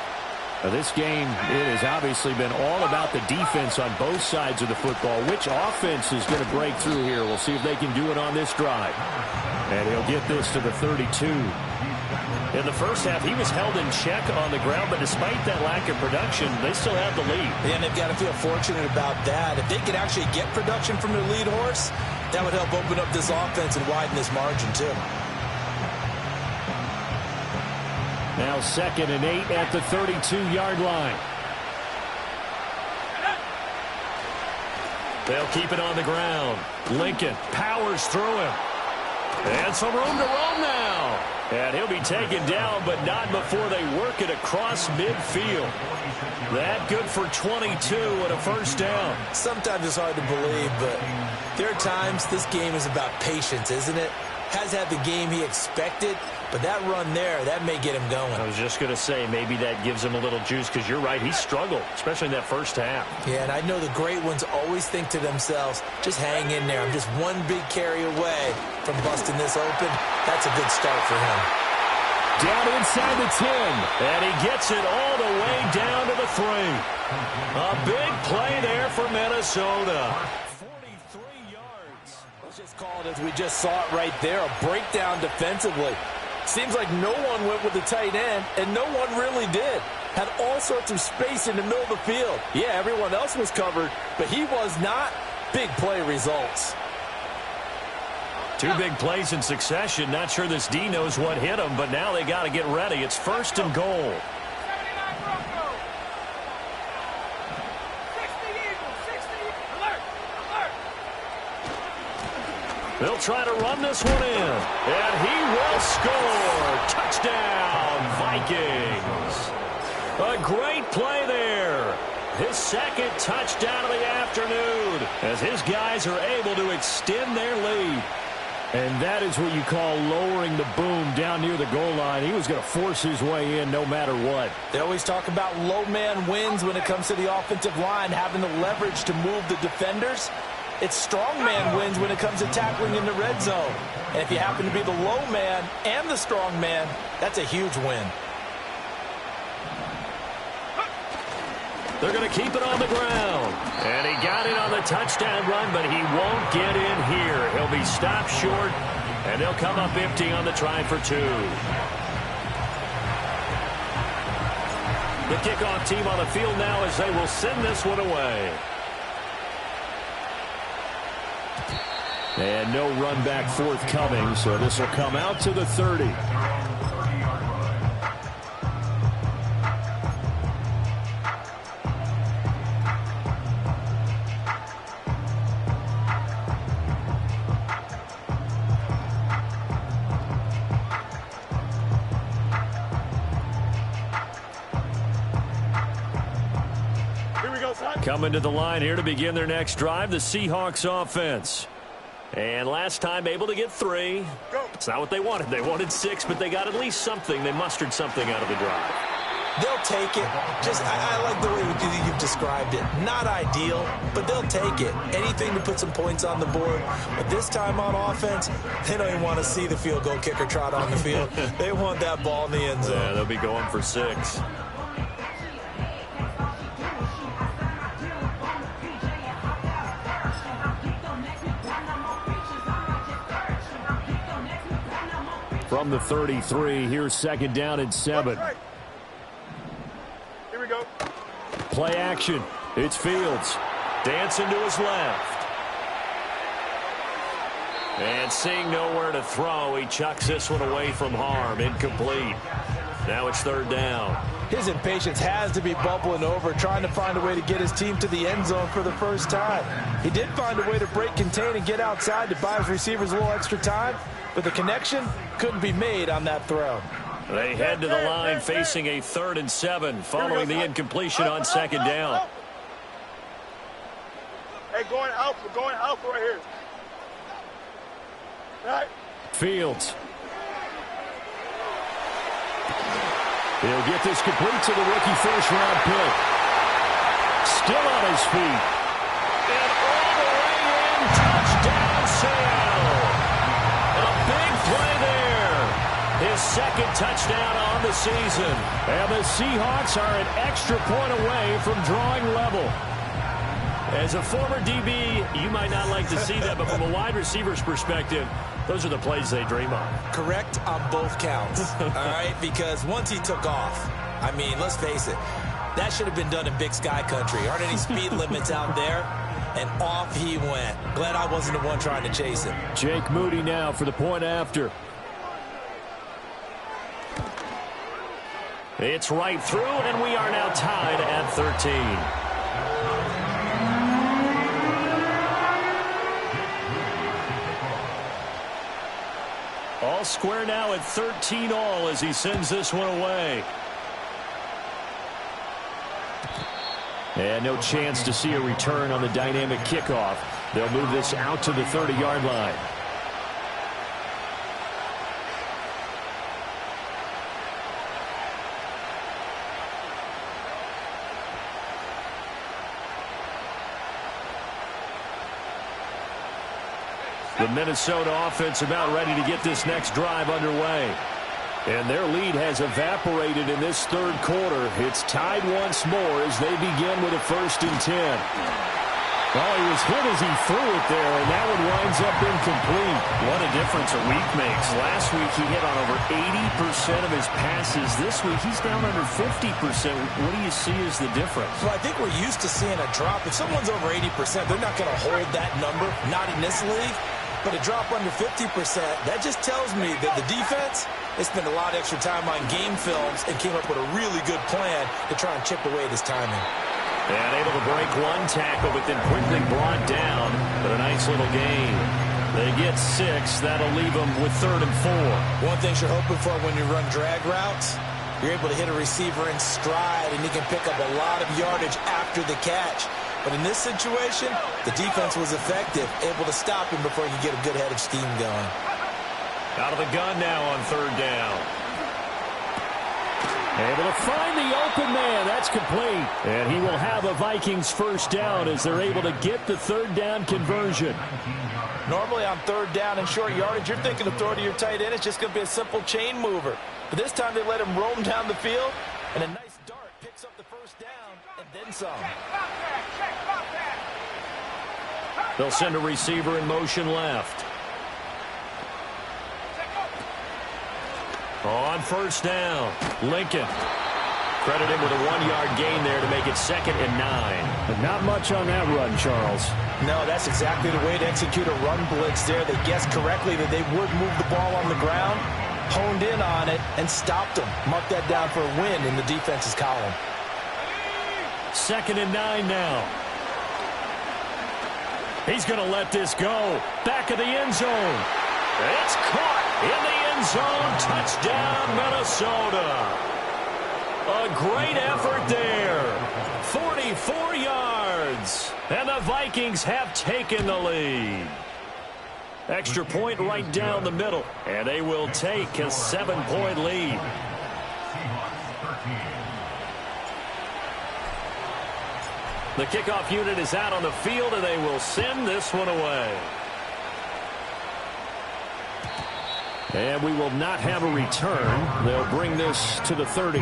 Now, this game, it has obviously been all about the defense on both sides of the football. Which offense is going to break through here? We'll see if they can do it on this drive. And he'll get this to the 32. In the first half, he was held in check on the ground, but despite that lack of production, they still have the lead. And they've got to feel fortunate about that. If they could actually get production from their lead horse, that would help open up this offense and widen this margin, too. Now 2nd and 8 at the 32-yard line. They'll keep it on the ground. Lincoln powers through him. And some room to roam now. And he'll be taken down, but not before they work it across midfield. That good for 22 and a first down. Sometimes it's hard to believe, but there are times this game is about patience, isn't it? Has had the game he expected, but that run there, that may get him going. I was just going to say, maybe that gives him a little juice, because you're right, he struggled, especially in that first half. Yeah, and I know the great ones always think to themselves, just hang in there. I'm just one big carry away from busting this open. That's a good start for him. Down inside the 10, and he gets it all the way down to the 3. A big play there for Minnesota. Just called as we just saw it right there, a breakdown defensively. Seems like no one went with the tight end, and no one really did. had all sorts of space in the middle of the field. Yeah, everyone else was covered, but he was not. Big play results. 2 big plays in succession. Not sure this D knows what hit him, but now they got to get ready. It's 1st and goal. They'll try to run this one in, and he will score. Touchdown, Vikings. A great play there. His 2nd touchdown of the afternoon as his guys are able to extend their lead. And that is what you call lowering the boom down near the goal line. He was going to force his way in no matter what. They always talk about low man wins when it comes to the offensive line, having the leverage to move the defenders. It's strong man wins when it comes to tackling in the red zone. And if you happen to be the low man and the strong man, that's a huge win. They're going to keep it on the ground. And he got it on the touchdown run, but he won't get in here. He'll be stopped short, and they'll come up empty on the try for 2. The kickoff team on the field now as they will send this one away. And no run back forthcoming, so this will come out to the 30. Coming to the line here to begin their next drive, the Seahawks offense. And last time able to get 3. It's not what they wanted. They wanted 6, but they got at least something. They mustered something out of the drive. They'll take it. I like the way you've described it. Not ideal, but they'll take it. Anything to put some points on the board. But this time on offense, they don't even want to see the field goal kicker trot on the field. They want that ball in the end zone. Yeah, they'll be going for 6. From the 33, here's 2nd down and 7. Here we go. Play action. It's Fields. Dancing to his left. And seeing nowhere to throw, he chucks this one away from harm. Incomplete. Now it's 3rd down. His impatience has to be bubbling over, trying to find a way to get his team to the end zone for the first time. He did find a way to break, contain, and get outside to buy his receivers a little extra time, but the connection couldn't be made on that throw. They head to the line facing a 3rd and 7 following the incompletion on 2nd down. Hey, going alpha right here. All right. Fields. He'll get this complete to the rookie 1st-round pick. Still on his feet. And all the way in. Touchdown, Sale. A big play there. His 2nd touchdown on the season. And the Seahawks are an extra point away from drawing level. As a former DB, you might not like to see that, but from a wide receiver's perspective, those are the plays they dream of. Correct on both counts, all right? Because once he took off, I mean, let's face it, that should have been done in Big Sky country. Aren't any speed limits out there? And off he went. Glad I wasn't the one trying to chase him. Jake Moody now for the point after. It's right through, and we are now tied at 13. All square now at 13 all as he sends this one away. And no chance to see a return on the dynamic kickoff. They'll move this out to the 30-yard line. The Minnesota offense about ready to get this next drive underway. And their lead has evaporated in this 3rd quarter. It's tied once more as they begin with a 1st and 10. Well, he was hit as he threw it there, and that one winds up incomplete. What a difference a week makes. Last week he hit on over 80% of his passes. This week he's down under 50%. What do you see as the difference? Well, I think we're used to seeing a drop. If someone's over 80%, they're not going to hold that number, not in this league. But a drop under 50%, that just tells me that the defense, they spent a lot of extra time on game films and came up with a really good plan to try and chip away at his timing. And able to break one tackle, but then quickly brought down. But a nice little gain. They get 6. That'll leave them with 3rd and 4. One thing you're hoping for when you run drag routes, you're able to hit a receiver in stride, and he can pick up a lot of yardage after the catch. But in this situation, the defense was effective, able to stop him before he could get a good head of steam going. Out of the gun now on 3rd down. Able to find the open man. That's complete. And he will have a Vikings 1st down as they're able to get the 3rd down conversion. Normally on 3rd down and short yardage, you're thinking of throw to your tight end. It's just going to be a simple chain mover. But this time they let him roam down the field, and a nice dart picks up the 1st down and then some. They'll send a receiver in motion left. On 1st down, Lincoln. Credit him with a 1-yard gain there to make it 2nd and 9. But not much on that run, Charles. No, that's exactly the way to execute a run blitz there. They guessed correctly that they would move the ball on the ground, honed in on it, and stopped them. Mark that down for a win in the defense's column. 2nd and 9 now. He's going to let this go. Back of the end zone. It's caught in the end zone. Touchdown, Minnesota. A great effort there. 44 yards. And the Vikings have taken the lead. Extra point right down the middle. And they will take a 7-point lead. The kickoff unit is out on the field, and they will send this one away. And we will not have a return. They'll bring this to the 30.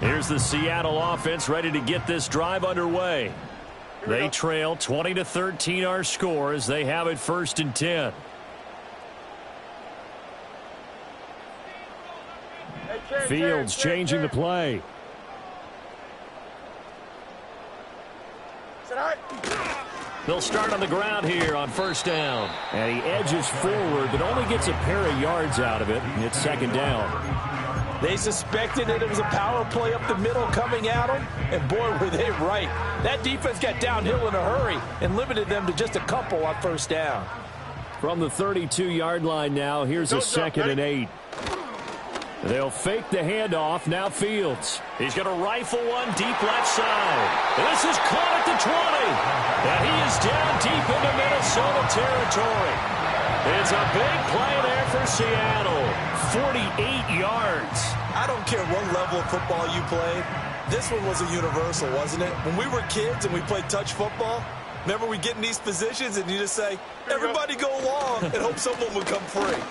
Here's the Seattle offense ready to get this drive underway. They trail 20-13 our score as they have it 1st and 10. Fields changing the play. They'll start on the ground here on 1st down. And he edges forward, but only gets a pair of yards out of it. It's 2nd down. They suspected that it was a power play up the middle coming at them, and boy, were they right. That defense got downhill in a hurry and limited them to just a couple on 1st down. From the 32-yard line now, here's a 2nd and 8. They'll fake the handoff. Now Fields. He's going to rifle one deep left side. This is caught at the 20. And he is down deep into Minnesota territory. It's a big play there for Seattle. 48 yards. I don't care what level of football you played. This one was a universal, wasn't it? When we were kids and we played touch football, remember we get in these positions and you just say, everybody go along, and hope someone would come free.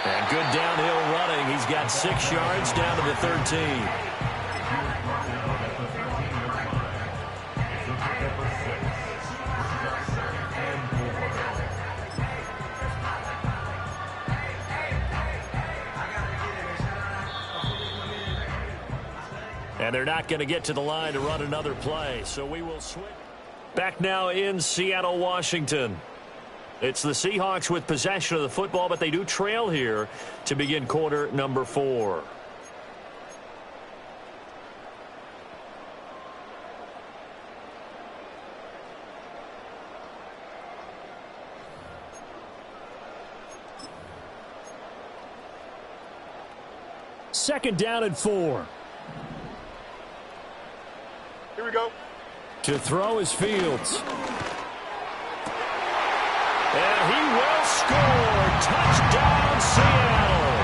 And good downhill running. He's got 6 yards down to the 13. And they're not going to get to the line to run another play, so we will switch. Back now in Seattle, Washington. It's the Seahawks with possession of the football, but they do trail here to begin quarter number 4. Second down and 4. Here we go. To throw is Fields. And he will score. Touchdown, Seattle.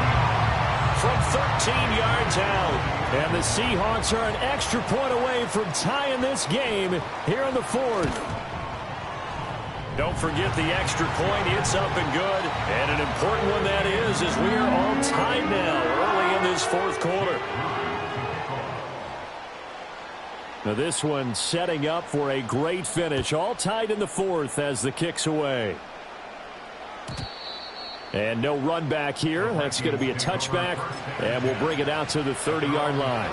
From 13 yards out. And the Seahawks are an extra point away from tying this game here in the fourth. Don't forget the extra point. It's up and good. And an important one that is, as we are all tied now early in this fourth quarter. Now this one setting up for a great finish. All tied in the fourth as the kick's away. And no run back here. That's going to be a touchback. And we'll bring it out to the 30-yard line.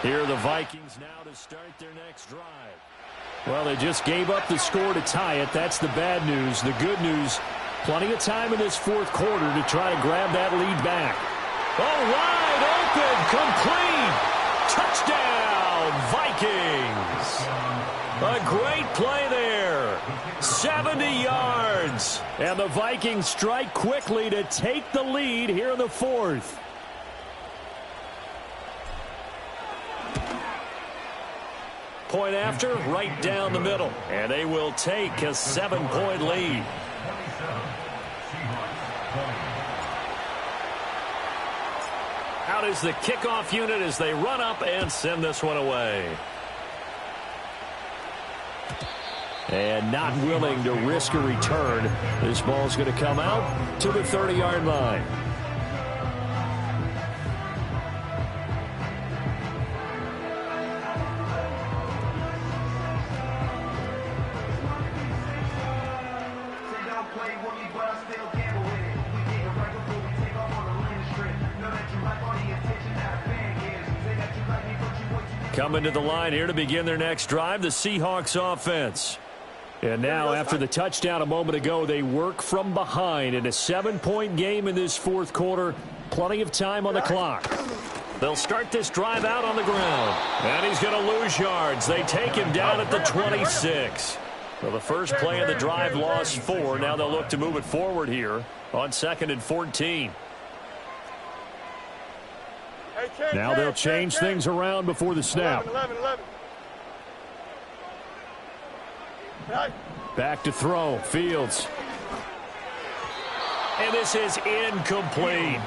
Here are the Vikings now to start their next drive. Well, they just gave up the score to tie it. That's the bad news. The good news, plenty of time in this fourth quarter to try to grab that lead back. Oh, wide open, complete, touchdown, Vikings. A great play there, 70 yards. And the Vikings strike quickly to take the lead here in the fourth. Point after, right down the middle. And they will take a 7-point lead. Out is the kickoff unit as they run up and send this one away. And not willing to risk a return. This ball's going to come out to the 30-yard line. Coming to the line here to begin their next drive, the Seahawks offense. And now, after the touchdown a moment ago, they work from behind in a 7-point game in this fourth quarter. Plenty of time on the clock. They'll start this drive out on the ground. And he's going to lose yards. They take him down at the 26. Well, the first play of the drive lost 4. Now they'll look to move it forward here on 2nd and 14. Now they'll change things around before the snap. 11. Back to throw. Fields. And this is incomplete.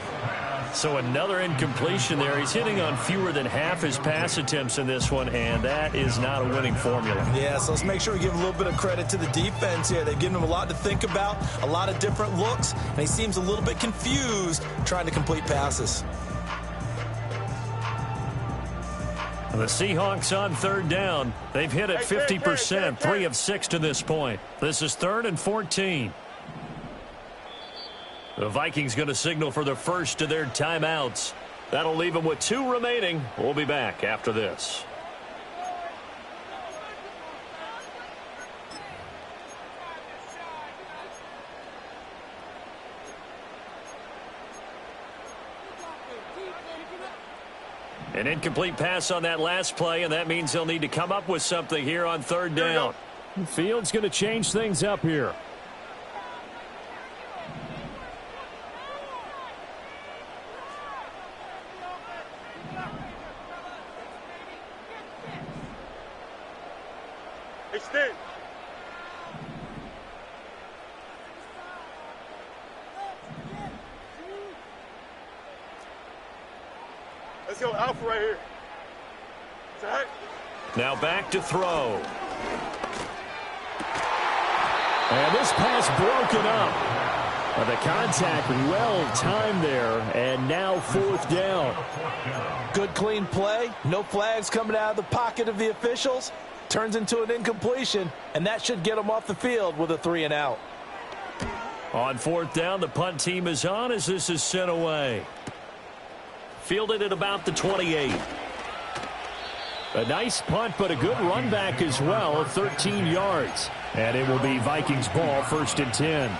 So another incompletion there. He's hitting on fewer than half his pass attempts in this one, and that is not a winning formula. Yeah, so let's make sure we give a little bit of credit to the defense here. They've given him a lot to think about, a lot of different looks, and he seems a little bit confused trying to complete passes. The Seahawks on 3rd down. They've hit it 50%, 3 of 6 to this point. This is 3rd and 14. The Vikings going to signal for the first of their timeouts. That'll leave them with 2 remaining. We'll be back after this. An incomplete pass on that last play, and that means they'll need to come up with something here on 3rd down. Fields going to change things up here. Extend. Let's go Alpha right here. Now back to throw. And this pass broken up. The contact well timed there, and now 4th down. Good clean play. No flags coming out of the pocket of the officials. Turns into an incompletion, and that should get them off the field with a 3-and-out. On 4th down, the punt team is on as this is sent away. Fielded at about the 28. A nice punt, but a good run back as well, 13 yards. And it will be Vikings ball, 1st and 10.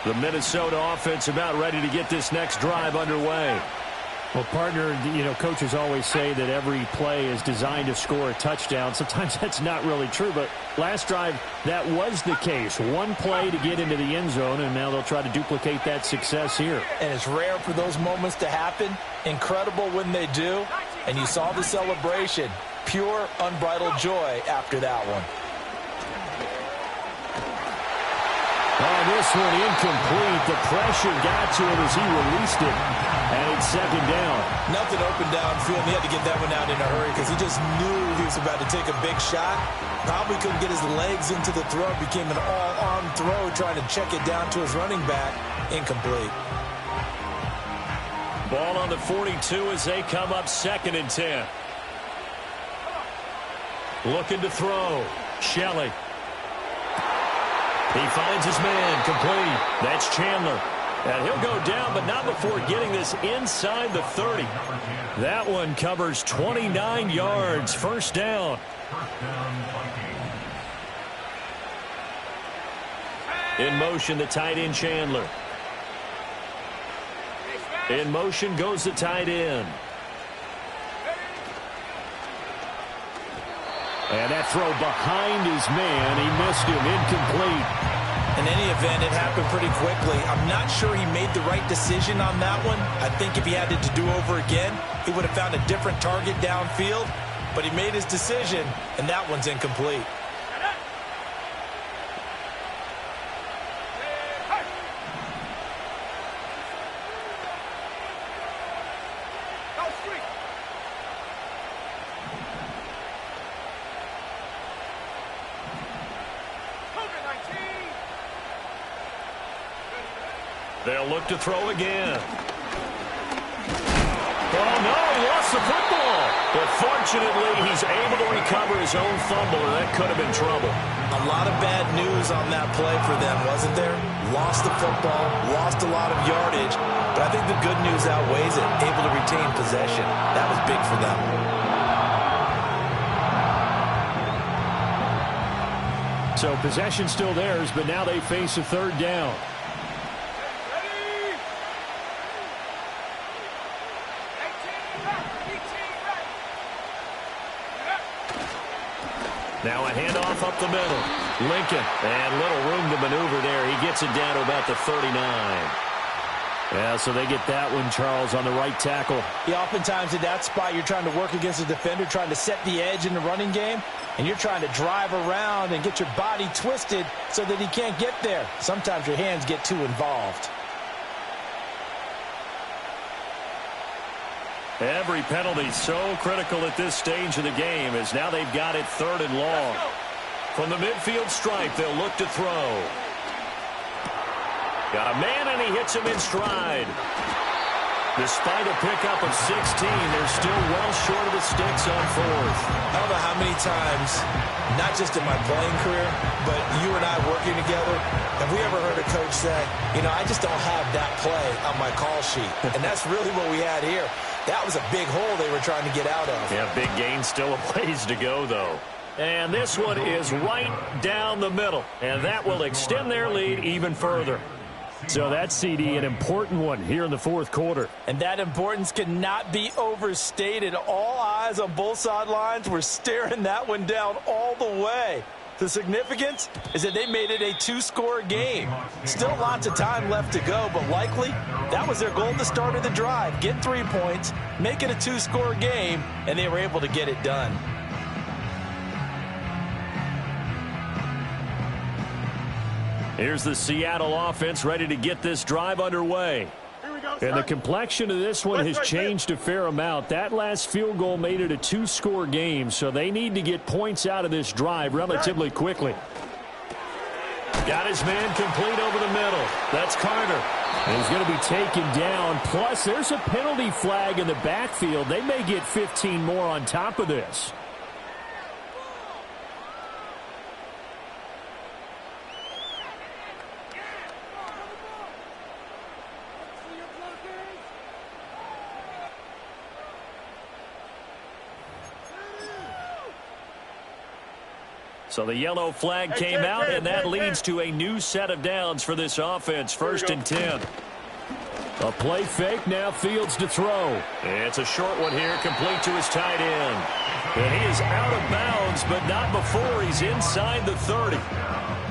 The Minnesota offense about ready to get this next drive underway. Well, partner, coaches always say that every play is designed to score a touchdown. Sometimes that's not really true, but last drive, that was the case. One play to get into the end zone, and now they'll try to duplicate that success here. And it's rare for those moments to happen. Incredible when they do. And you saw the celebration. Pure, unbridled joy after that one. Oh, this one incomplete. The pressure got to him as he released it. And it's second down. Nothing open downfield. He had to get that one out in a hurry because he just knew he was about to take a big shot. Probably couldn't get his legs into the throw. Became an all-arm throw trying to check it down to his running back. Incomplete. Ball on the 42 as they come up 2nd and 10. Looking to throw. Shelley. He finds his man. Complete. That's Chandler. And he'll go down, but not before getting this inside the 30. That one covers 29 yards. First down. In motion, the tight end, Chandler. In motion goes the tight end. And that throw behind his man. He missed him. Incomplete. In any event, it happened pretty quickly. I'm not sure he made the right decision on that one. I think if he had it to do over again, he would have found a different target downfield. But he made his decision, and that one's incomplete. They'll look to throw again. Oh, no, he lost the football. But fortunately, he's able to recover his own fumble, or that could have been trouble. A lot of bad news on that play for them, wasn't there? Lost the football, lost a lot of yardage, but I think the good news outweighs it. Able to retain possession. That was big for them. So possession still theirs, but now they face a third down. Now a handoff up the middle. Lincoln, and little room to maneuver there. He gets it down to about the 39. Yeah, so they get that one, Charles, on the right tackle. Yeah, oftentimes at that spot, you're trying to work against a defender, trying to set the edge in the running game, and you're trying to drive around and get your body twisted so that he can't get there. Sometimes your hands get too involved. Every penalty so critical at this stage of the game, as now they've got it 3rd and long. From the midfield stripe, they'll look to throw. Got a man, and he hits him in stride. Despite a pickup of 16, they're still well short of the sticks on 4th. I don't know how many times, not just in my playing career, but you and I working together, have we ever heard a coach say, I just don't have that play on my call sheet. And that's really what we had here. That was a big hole they were trying to get out of. Yeah, big gain, still a ways to go, though. And this one is right down the middle, and that will extend their lead even further. So that's, CD, an important one here in the 4th quarter. And that importance cannot be overstated. All eyes on both sidelines were staring that one down all the way. The significance is that they made it a 2-score game. Still lots of time left to go, but likely that was their goal at the start of the drive. Get 3 points, make it a 2-score game, and they were able to get it done. Here's the Seattle offense ready to get this drive underway. And the complexion of this one has changed a fair amount. That last field goal made it a 2-score game, so they need to get points out of this drive relatively quickly. Got his man complete over the middle. That's Carter. And he's going to be taken down. Plus, there's a penalty flag in the backfield. They may get 15 more on top of this. So the yellow flag came out, and that leads to a new set of downs for this offense. 1st and 10. A play fake, now Fields to throw. It's a short one here, complete to his tight end. And he is out of bounds, but not before he's inside the 30.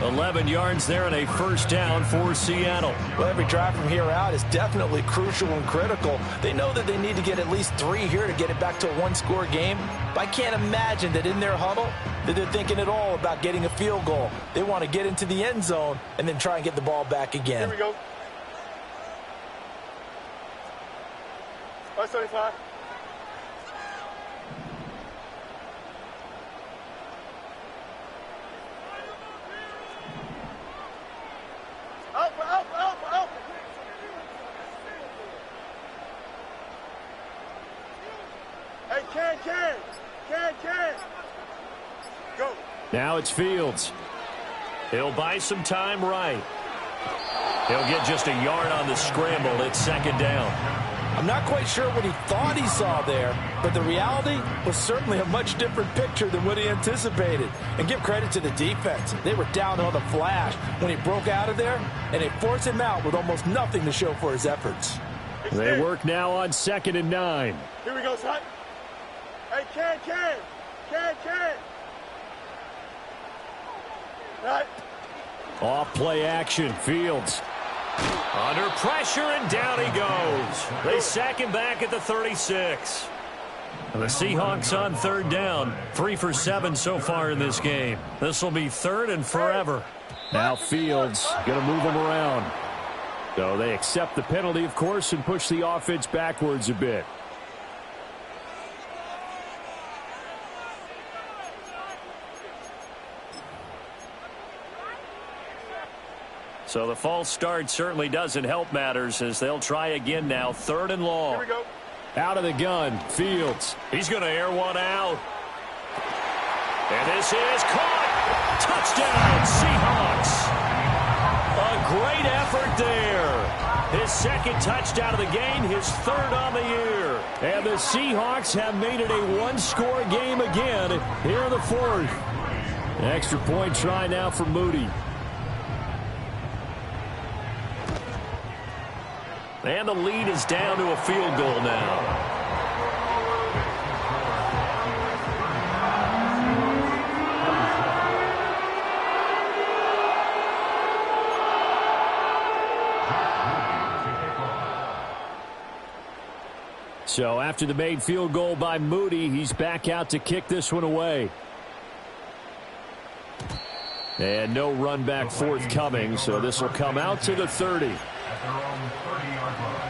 11 yards there and a first down for Seattle. Well, every drive from here out is definitely crucial and critical. They know that they need to get at least 3 here to get it back to a one-score game. But I can't imagine that in their huddle that they're thinking at all about getting a field goal. They want to get into the end zone and then try and get the ball back again. Here we go. 175. Out. Hey, can. Go. Now it's Fields. He'll buy some time right. He'll get just a yard on the scramble. It's second down. I'm not quite sure what he thought he saw there, but the reality was certainly a much different picture than what he anticipated. And give credit to the defense. They were down on the flash when he broke out of there, and they forced him out with almost nothing to show for his efforts. They work now on 2nd and 9. Here we go, son. Hey, can. Right. Off play action, Fields. Under pressure, and down he goes. They sack him back at the 36. And the Seahawks on 3rd down. 3 for 7 so far in this game. This will be 3rd and forever. Now Fields going to move him around. So they accept the penalty, of course, and push the offense backwards a bit. So the false start certainly doesn't help matters as they'll try again now. 3rd and long. Here we go. Out of the gun, Fields. He's going to air one out. And this is caught. Touchdown, Seahawks. A great effort there. His 2nd touchdown of the game, his 3rd on the year. And the Seahawks have made it a one-score game again here in the 4th. An extra point try now for Moody. And the lead is down to a field goal now. So after the made field goal by Moody, he's back out to kick this one away. And no run back forthcoming, so this will come out to the 30. At their own 30-yard line.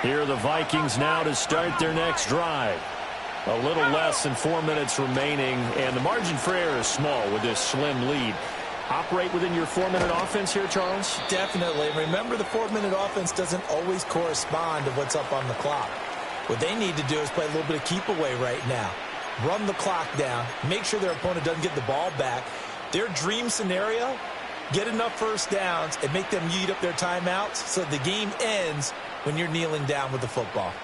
Here are the Vikings now to start their next drive. A little less than 4 minutes remaining, and the margin for error is small with this slim lead. Operate within your 4-minute offense here, Charles? Definitely. Remember, the 4-minute offense doesn't always correspond to what's up on the clock. What they need to do is play a little bit of keep away right now. Run the clock down. Make sure their opponent doesn't get the ball back. Their dream scenario, get enough first downs and make them eat up their timeouts so the game ends when you're kneeling down with the football.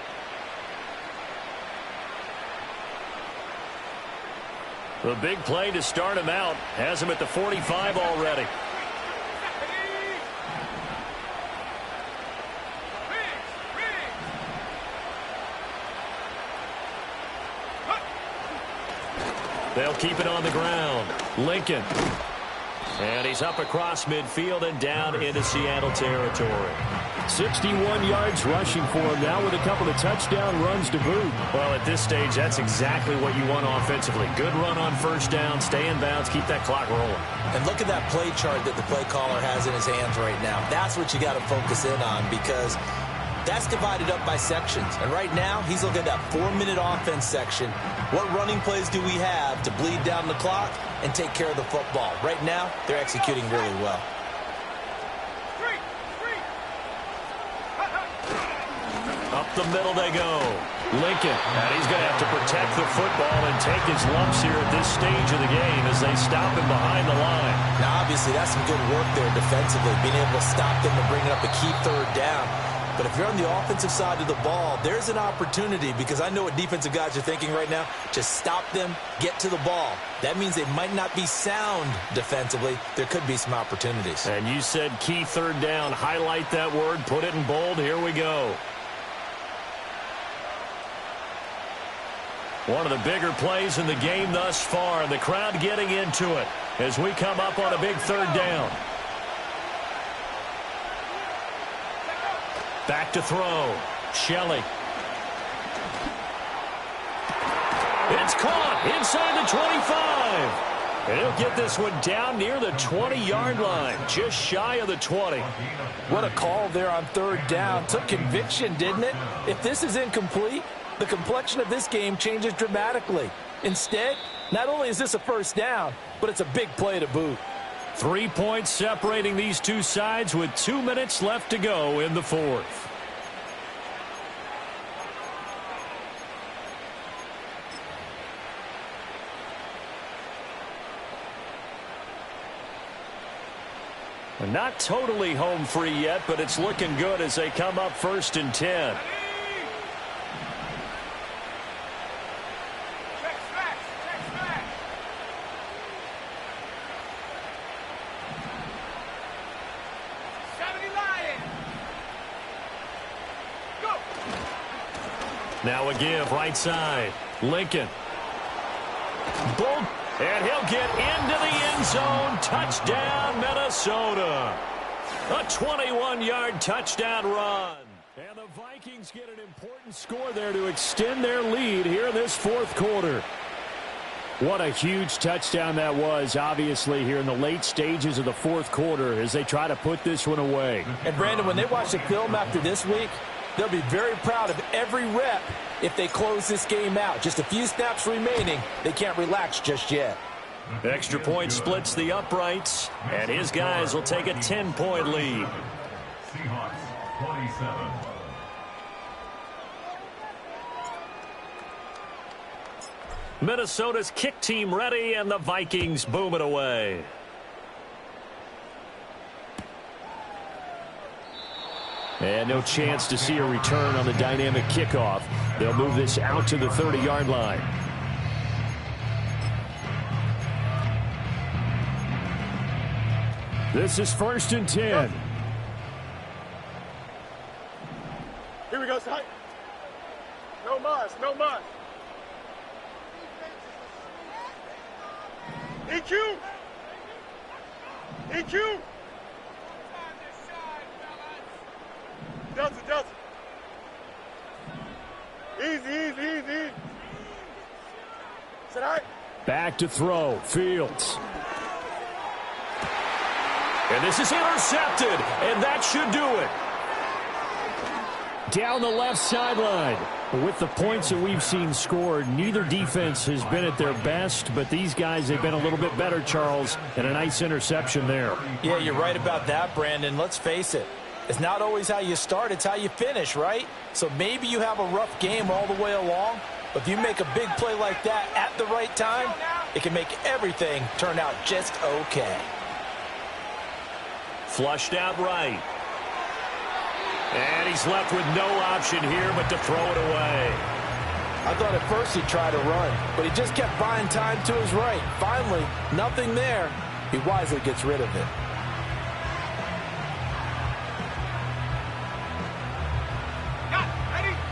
The big play to start him out has him at the 45 already. They'll keep it on the ground. Lincoln. And he's up across midfield and down into Seattle territory. 61 yards rushing for him now with a couple of touchdown runs to boot. Well, at this stage, that's exactly what you want offensively. Good run on first down, stay in bounds, keep that clock rolling. And look at that play chart that the play caller has in his hands right now. That's what you got to focus in on because that's divided up by sections. And right now, he's looking at that 4-minute offense section. What running plays do we have to bleed down the clock and take care of the football? Right now, they're executing really well. Up the middle they go. Lincoln, and he's going to have to protect the football and take his lumps here at this stage of the game as they stop him behind the line. Now, obviously, that's some good work there defensively, being able to stop them and bringing up a key third down. But if you're on the offensive side of the ball, there's an opportunity, because I know what defensive guys are thinking right now. Just stop them, get to the ball. That means they might not be sound defensively. There could be some opportunities. And you said key third down. Highlight that word, put it in bold. Here we go. One of the bigger plays in the game thus far. The crowd getting into it as we come up on a big third down. Back to throw. Shelley. It's caught inside the 25. And he'll get this one down near the 20-yard line, just shy of the 20. What a call there on third down. Took conviction, didn't it? If this is incomplete, the complexion of this game changes dramatically. Instead, not only is this a first down, but it's a big play to boot. 3 points separating these two sides with 2 minutes left to go in the fourth. Not totally home free yet, but it's looking good as they come up 1st and 10. Now a give, right side. Lincoln. Bolt. And he'll get into the end zone. Touchdown, Minnesota. A 21-yard touchdown run. And the Vikings get an important score there to extend their lead here in this fourth quarter. What a huge touchdown that was, obviously, here in the late stages of the fourth quarter as they try to put this one away. And, Brandon, when they watch the film after this week, they'll be very proud of every rep if they close this game out. Just a few snaps remaining. They can't relax just yet. Extra point splits the uprights, and his guys will take a 10-point lead. Seahawks 27. Minnesota's kick team ready, and the Vikings boom it away. And no chance to see a return on the dynamic kickoff. They'll move this out to the 30-yard line. This is 1st and 10. Here we go, side. No mas, no mas. EQ! EQ! Delta, Delta. Easy. Is that all right? Back to throw. Fields. And this is intercepted, and that should do it. Down the left sideline. With the points that we've seen scored, neither defense has been at their best, but these guys, they've been a little bit better, Charles, and a nice interception there. Yeah, you're right about that, Brandon. Let's face it. It's not always how you start, it's how you finish, right? So maybe you have a rough game all the way along, but if you make a big play like that at the right time, it can make everything turn out just okay. Flushed out right. And he's left with no option here but to throw it away. I thought at first he'd try to run, but he just kept buying time to his right. Finally, nothing there. He wisely gets rid of it.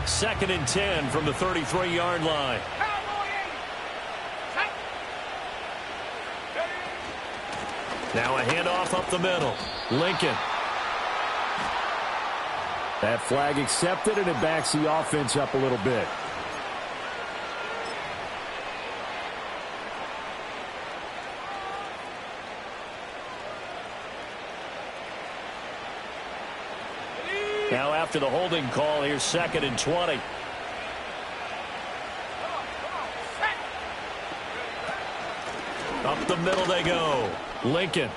Second and 10 from the 33-yard line. Now a handoff up the middle. Lincoln. That flag accepted, and it backs the offense up a little bit. Now after the holding call, here's 2nd and 20. Up the middle they go. Lincoln.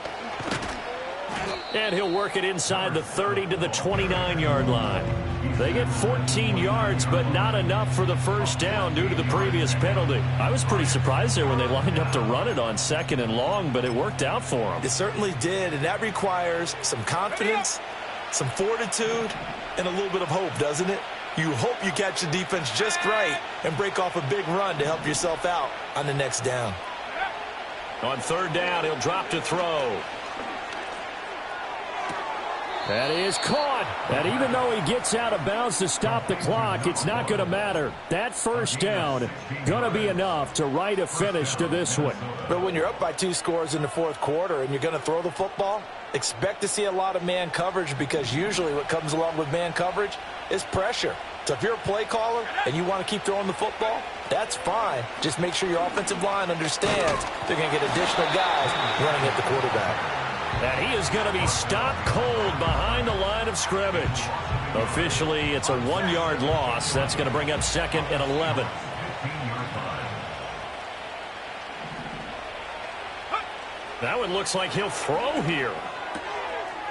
And he'll work it inside the 30 to the 29-yard line. They get 14 yards, but not enough for the first down due to the previous penalty. I was pretty surprised there when they lined up to run it on 2nd and long, but it worked out for them. It certainly did, and that requires some confidence, some fortitude, and a little bit of hope, doesn't it? You hope you catch the defense just right and break off a big run to help yourself out on the next down. On 3rd down, he'll drop to throw. That is caught. And even though he gets out of bounds to stop the clock, it's not going to matter. That first down going to be enough to write a finish to this one. But when you're up by 2 scores in the 4th quarter and you're going to throw the football, expect to see a lot of man coverage, because usually what comes along with man coverage is pressure. So if you're a play caller and you want to keep throwing the football, that's fine. Just make sure your offensive line understands they're going to get additional guys running at the quarterback. And he is going to be stopped cold behind the line of scrimmage. Officially, it's a 1-yard loss. That's going to bring up 2nd and 11. That one looks like he'll throw here.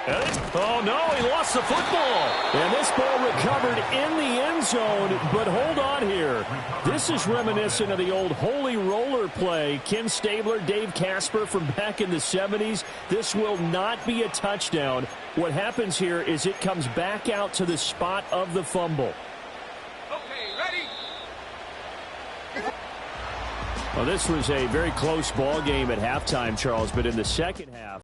Oh, no, he lost the football. And this ball recovered in the end zone, but hold on here. This is reminiscent of the old holy roller play. Ken Stabler, Dave Casper from back in the 70s. This will not be a touchdown. What happens here is it comes back out to the spot of the fumble. Okay, ready? Well, this was a very close ball game at halftime, Charles, but in the second half,